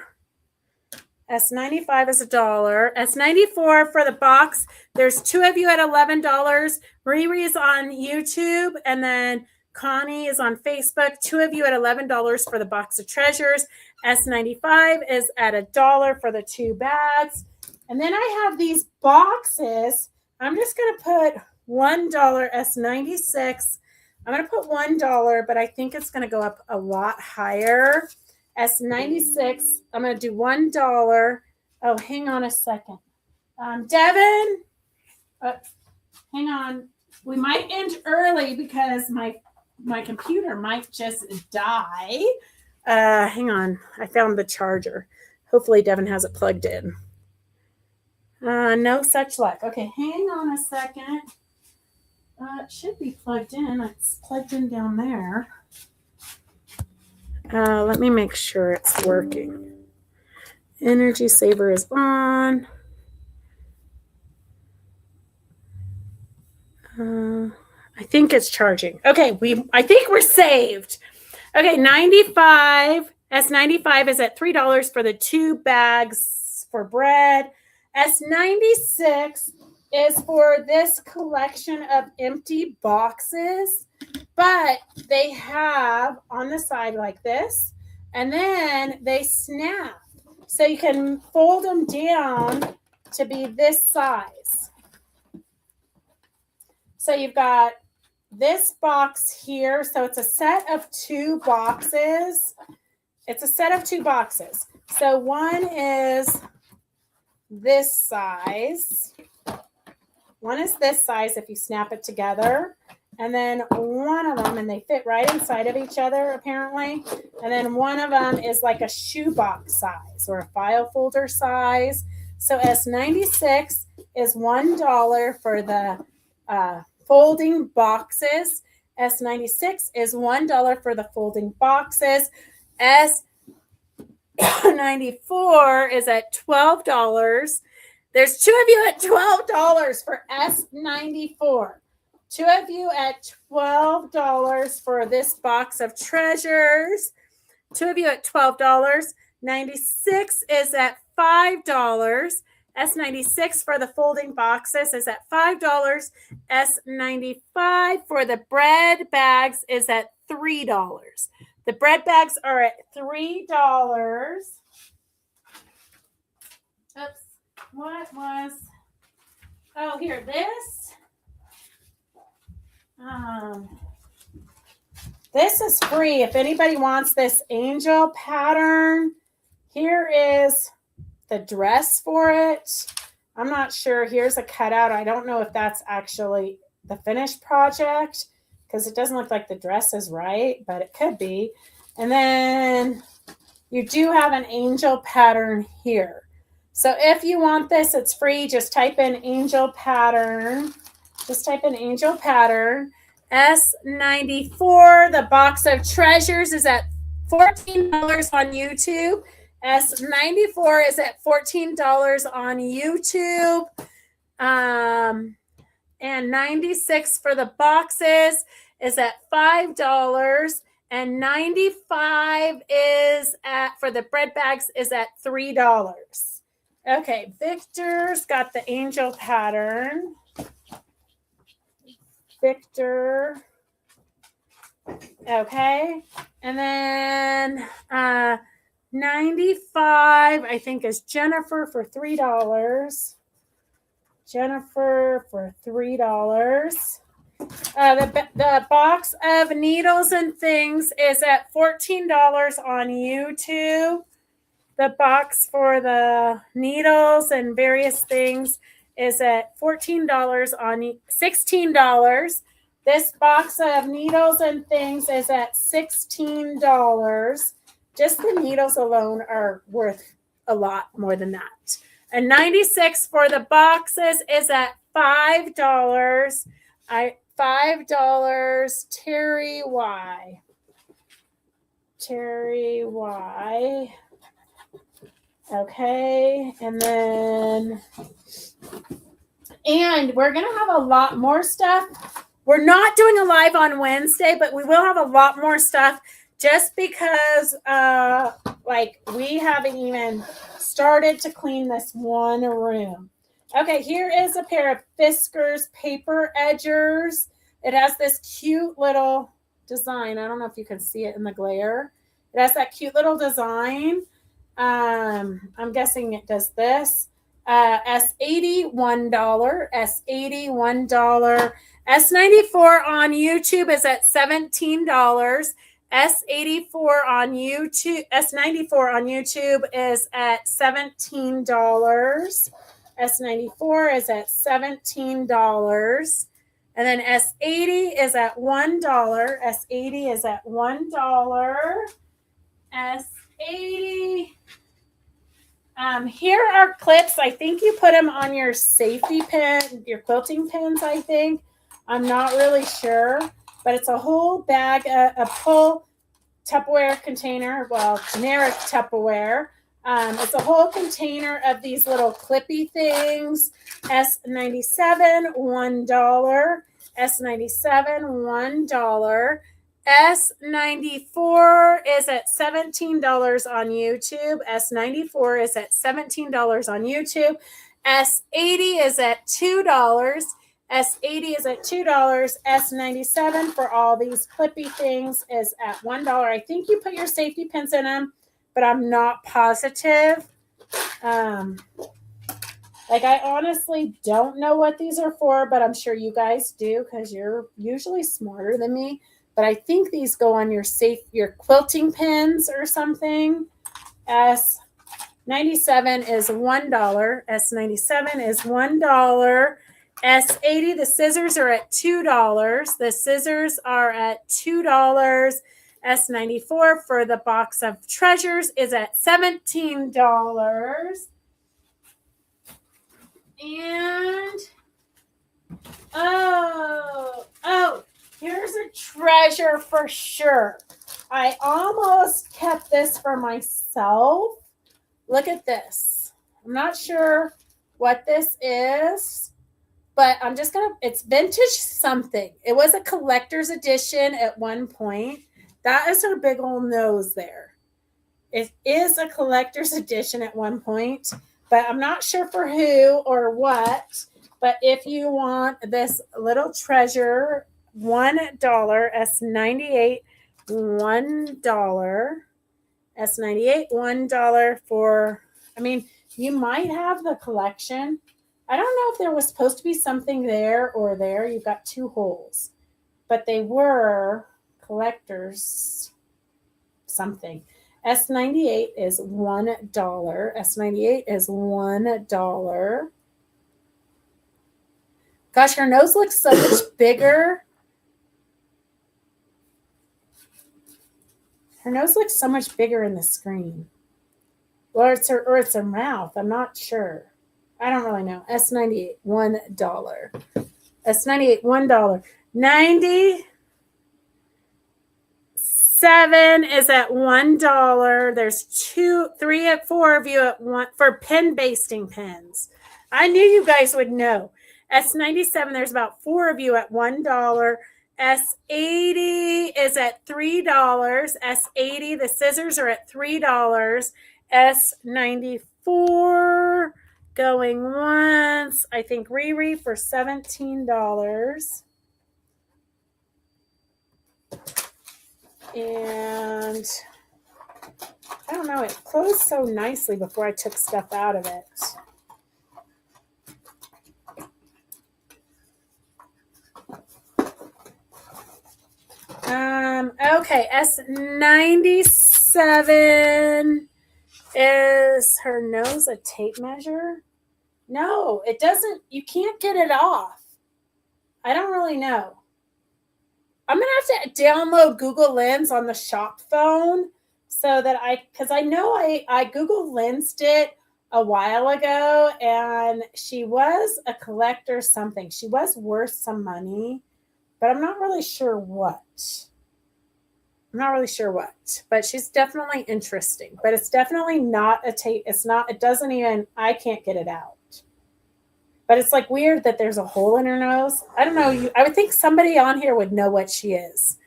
S95 is $1. S94 for the box. There's two of you at $11. Riri's on YouTube, and then Connie is on Facebook. Two of you at $11 for the box of treasures. S95 is at $1 for the two bags. And then I have these boxes. I'm just going to put $1 S96. I'm going to put $1, but I think it's going to go up a lot higher. S96. I'm going to do $1. Oh, hang on a second. Devin, hang on. We might end early because my computer might just die. Hang on. I found the charger. Hopefully Devin has it plugged in. No such luck. Okay, hang on a second. It should be plugged in. It's plugged in down there. Let me make sure it's working. Energy saver is on. I think it's charging. Okay, I think we're saved. Okay, 95. S95 is at $3 for the 2 bags for bread. S96 is for this collection of empty boxes, but they have on the side like this, and then they snap. So you can fold them down to be this size. So you've got this box here. So it's a set of 2 boxes. It's a set of 2 boxes. So one is this size. One is this size if you snap it together. And then one of them, and they fit right inside of each other apparently. And then one of them is like a shoebox size or a file folder size. So S96 is $1 for the folding boxes. S96 is $1 for the folding boxes. S94 is at $12. There's 2 of you at $12 for S94. 2 of you at $12 for this box of treasures. 2 of you at $12. 96 is at $5. S96 for the folding boxes is at $5. S95 for the bread bags is at $3. The bread bags are at $3. Oops. What was? Oh, here, this. This is free. If anybody wants this angel pattern, here is the dress for it. I'm not sure. Here's a cutout. I don't know if that's actually the finished project because it doesn't look like the dress is right, but it could be. And then you do have an angel pattern here. So if you want this, it's free. Just type in angel pattern. Just type in angel pattern. S94, the box of treasures, is at $14 on YouTube. S94 is at $14 on YouTube. And 96 for the boxes is at $5. And 95 is for the bread bags is at $3. Okay, Victor's got the angel pattern. Victor. Okay. And then 95, I think, is Jennifer for $3. Jennifer for $3. The box of needles and things is at $14 on YouTube. The box for the needles and various things is at $14 on $16. This box of needles and things is at $16. Just the needles alone are worth a lot more than that. And 96 for the boxes is at $5. $5. Terry Y. Terry Y. Okay, and we're going to have a lot more stuff. We're not doing a live on Wednesday, but we will have a lot more stuff just because, we haven't even started to clean this one room. Okay, here is a pair of Fiskars paper edgers. It has this cute little design. I don't know if you can see it in the glare. It has that cute little design. I'm guessing it does this. S80 $1, S80 $1. S94 on YouTube is at $17. S84 on YouTube, S94 on YouTube is at $17. S94 is at $17. And then S80 is at $1. S80 is at $1. S80. Here are clips. I think you put them on your safety pin, your quilting pins, I think. I'm not really sure, but it's a whole bag, a full Tupperware container, well, generic Tupperware. It's a whole container of these little clippy things. S97, $1. S97, $1. S94 is at $17 on YouTube. S94 is at $17 on YouTube. S80 is at $2. S80 is at $2. S97 for all these clippy things is at $1. I think you put your safety pins in them, but I'm not positive. Like, I honestly don't know what these are for, but I'm sure you guys do because you're usually smarter than me. But I think these go on your quilting pins or something. S97 is $1. S97 is $1. S80, the scissors are at $2. The scissors are at $2. S94 for the box of treasures is at $17. And here's a treasure for sure. I almost kept this for myself. Look at this. I'm not sure what this is, but I'm just going to, it's vintage something. It was a collector's edition at one point. That is her big old nose there. It is a collector's edition at one point, but I'm not sure for who or what. But if you want this little treasure, $1, S98, $1, S98, $1 for, I mean, you might have the collection. I don't know if there was supposed to be something there or there. You've got two holes, but they were collectors something. S98 is $1. S98 is $1. Gosh, her nose looks so much bigger. Her nose looks so much bigger in the screen. Or it's her mouth. I'm not sure. I don't really know. S98, $1. S98, $1. 97 is at $1. There's 3 at 4 of you at one for pin basting pins. I knew you guys would know. S97, there's about 4 of you at $1. S80 is at $3. S80, the scissors are at $3. S94 going once. I think Riri for $17. And I don't know, it closed so nicely before I took stuff out of it. Okay, S97, is her nose a tape measure? No, it doesn't. You can't get it off. I don't really know. I'm going to have to download Google Lens on the shop phone so that because I know I Google Lensed it a while ago, and she was a collector something. She was worth some money, but I'm not really sure what. But she's definitely interesting. But it's definitely not a tape. It doesn't even, I can't get it out. But it's like weird that there's a hole in her nose. I don't know. I would think somebody on here would know what she is.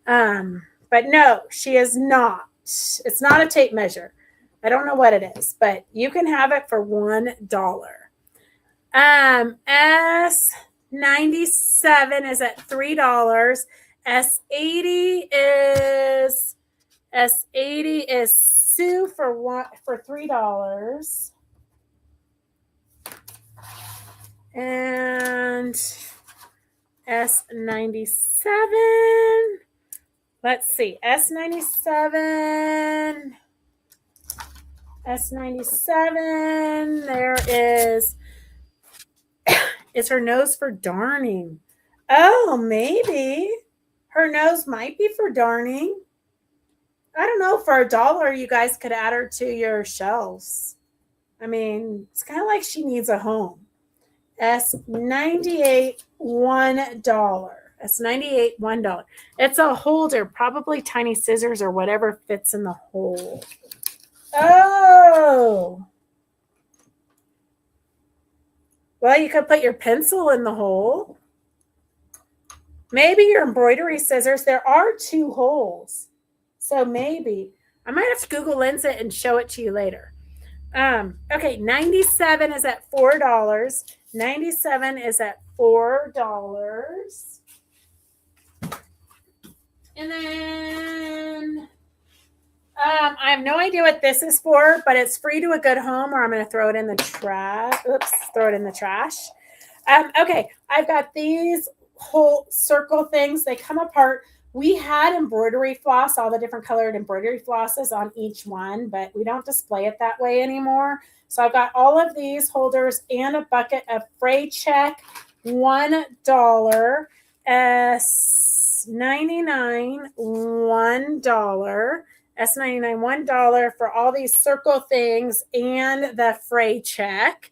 But no, she is not. It's not a tape measure. I don't know what it is, but you can have it for $1. S97 is at $3. S80 is Sue for $3. And S97. Let's see. S97. S97. There is. Is her nose for darning? Oh, maybe. Her nose might be for darning. I don't know. For $1, you guys could add her to your shelves. I mean, it's kind of like she needs a home. S98, $1. S98, $1. It's a holder, probably tiny scissors or whatever fits in the hole. Oh. Well, you could put your pencil in the hole. Maybe your embroidery scissors. There are 2 holes. So maybe. I might have to Google Lens it and show it to you later. Okay, 97 is at $4. 97 is at $4. And then I have no idea what this is for, but it's free to a good home, or I'm going to throw it in the trash. Oops, throw it in the trash. Okay, I've got these whole circle things. They come apart. We had embroidery floss, all the different colored embroidery flosses on each one, but we don't display it that way anymore. So I've got all of these holders and a bucket of fray check, $1. S99, $1. S99, $1 for all these circle things and the fray check.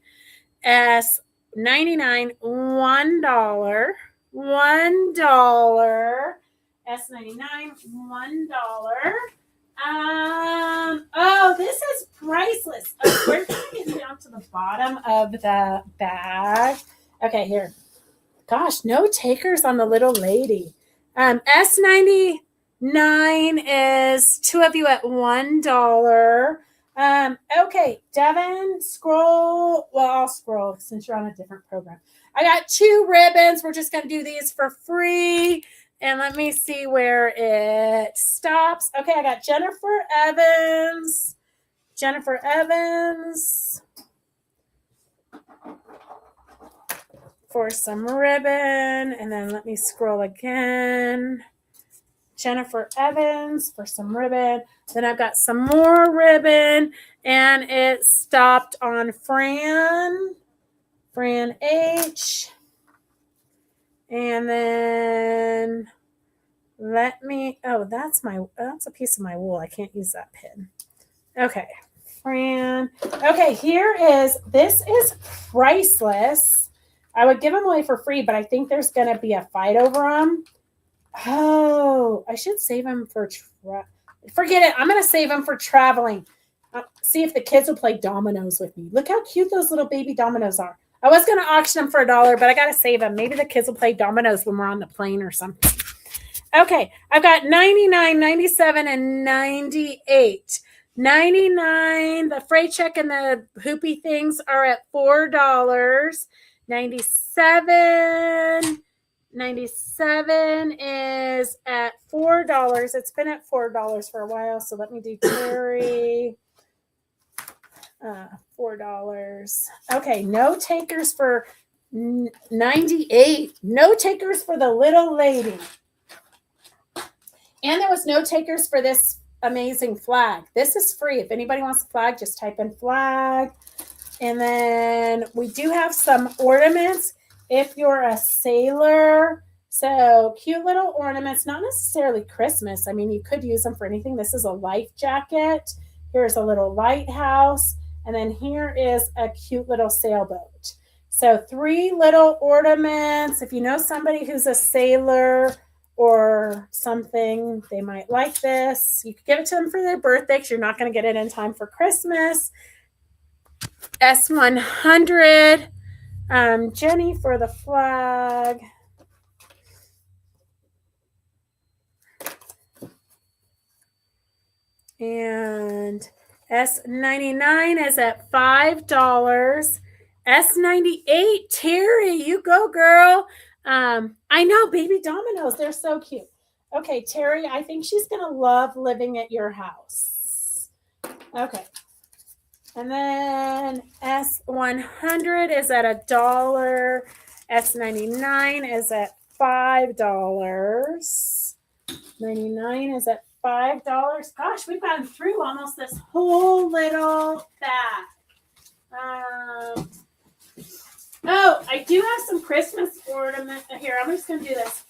S99, $1. $1. S99, $1. Oh, this is priceless. Oh, we're getting down to the bottom of the bag. Okay, here. Gosh, no takers on the little lady. S99 is 2 of you at $1. Okay, Devin, scroll. Well, I'll scroll since you're on a different program. I got 2 ribbons. We're just going to do these for free. And let me see where it stops. Okay, I got Jennifer Evans. Jennifer Evans for some ribbon. And then let me scroll again. Jennifer Evans for some ribbon. Then I've got some more ribbon. And it stopped on Fran H. And then that's a piece of my wool. I can't use that pin. Okay, Fran. Okay, this is priceless. I would give them away for free, but I think there's going to be a fight over them. Oh, I should save them for, forget it. I'm going to save them for traveling. See if the kids will play dominoes with me. Look how cute those little baby dominoes are. I was going to auction them for $1, but I got to save them. Maybe the kids will play dominoes when we're on the plane or something. Okay, I've got 99, 97, and 98. 99, the freight check and the hoopy things are at $4. 97 is at $4. It's been at $4 for a while, so let me do Terry. $4. Okay, no takers for 98. No takers for the little lady. And there was no takers for this amazing flag. This is free. If anybody wants a flag, just type in flag. And then we do have some ornaments if you're a sailor. So cute little ornaments, not necessarily Christmas. I mean, you could use them for anything. This is a life jacket. Here's a little lighthouse. And then here is a cute little sailboat. So 3 little ornaments. If you know somebody who's a sailor or something, they might like this. You could give it to them for their birthday because you're not going to get it in time for Christmas. S100. Jenny for the flag. And S99 is at $5. S98, Terry, you go, girl. I know, baby dominoes. They're so cute. Okay, Terry, I think she's going to love living at your house. Okay. And then S100 is at $1. S99 is at $5. 99 is at $5. Gosh, we've gone through almost this whole little bag. Oh, I do have some Christmas ornaments here. I'm just gonna do this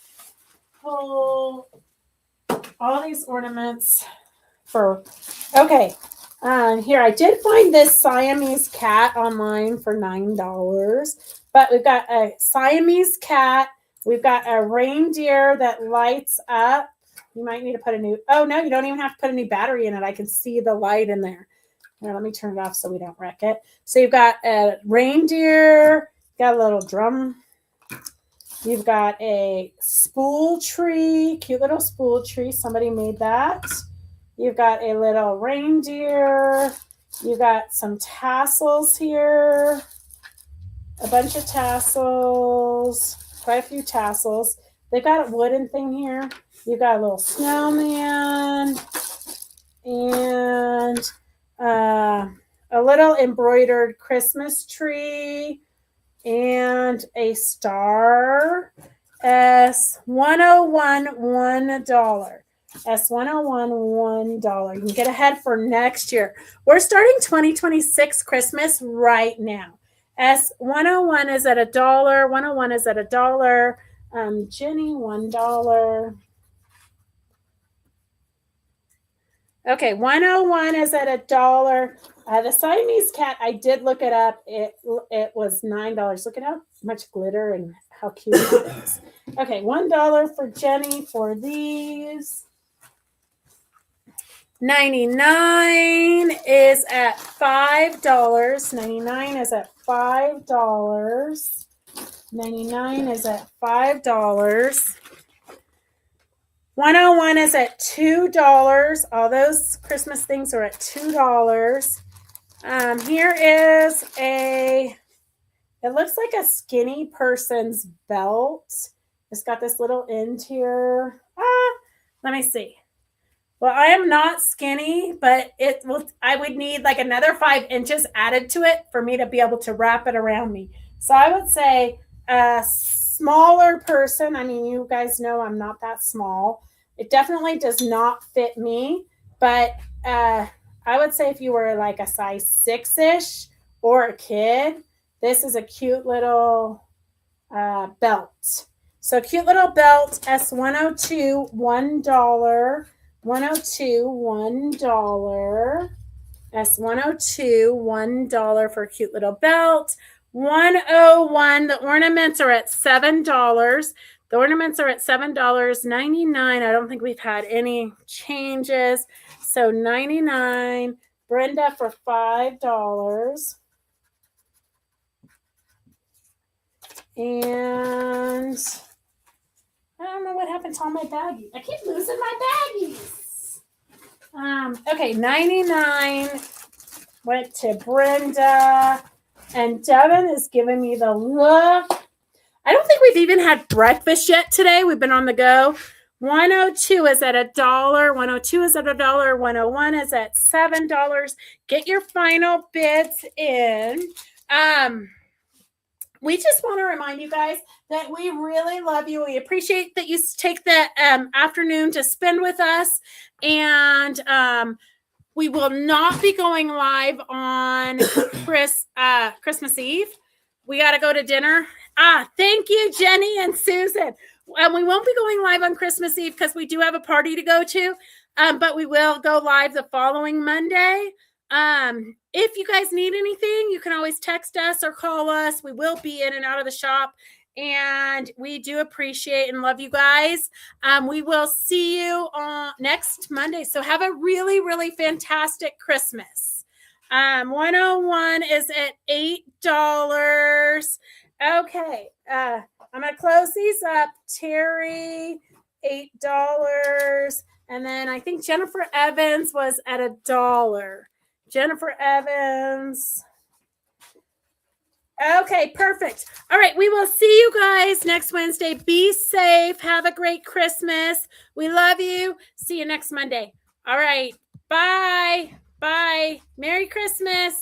whole, all these ornaments for. Okay, here I did find this Siamese cat online for $9, but we've got a Siamese cat. We've got a reindeer that lights up. You might need to put a new. Oh no, you don't even have to put a new battery in it. I can see the light in there. Here, let me turn it off so we don't wreck it. So you've got a reindeer, got a little drum. You've got a spool tree, cute little spool tree. Somebody made that. You've got a little reindeer. You've got some tassels here. A bunch of tassels. Quite a few tassels. They've got a wooden thing here. You've got a little snowman. And a little embroidered Christmas tree. And a star. S101, $1. S101, $1. You can get ahead for next year. We're starting 2026 Christmas right now. S101 is at $1. 101 is at $1. Jenny, $1. Okay, 101 is at $1. The Siamese cat, I did look it up. It was $9. Look at how much glitter and how cute it is. Okay, $1 for Jenny for these. 99 is at $5. 99 is at $5. 99 is at $5. 101 is at $2. All those Christmas things are at $2. Here is it looks like a skinny person's belt. It's got this little end here. Let me see. Well, I am not skinny, but I would need like another 5 inches added to it for me to be able to wrap it around me. So I would say a smaller person. I mean, you guys know I'm not that small. It definitely does not fit me, but I would say if you were like a size 6-ish or a kid, this is a cute little belt. So cute little belt, S102, $1. 102, $1. S102, $1 for a cute little belt. 101, the ornaments are at $7. The ornaments are at $7.99. I don't think we've had any changes. So 99. Brenda for $5. And I don't know what happened to all my baggies. I keep losing my baggies. Okay, 99 went to Brenda. And Devin is giving me the look. I don't think we've even had breakfast yet today. We've been on the go. 102 is at $1. 102 is at $1. 101 is at $7. Get your final bids in. We just want to remind you guys that we really love you. We appreciate that you take the afternoon to spend with us. And we will not be going live on Christmas Eve. We got to go to dinner. Thank you, Jenny and Susan. We won't be going live on Christmas Eve because we do have a party to go to. But we will go live the following Monday. If you guys need anything, you can always text us or call us. We will be in and out of the shop, and we do appreciate and love you guys. We will see you on next Monday. So have a really, really fantastic Christmas. 101 is at $8. Okay. I'm going to close these up. Terry, $8. And then I think Jennifer Evans was at $1. Jennifer Evans. Okay, perfect. All right, we will see you guys next Wednesday. Be safe. Have a great Christmas. We love you. See you next Monday. All right, bye. Bye. Merry Christmas.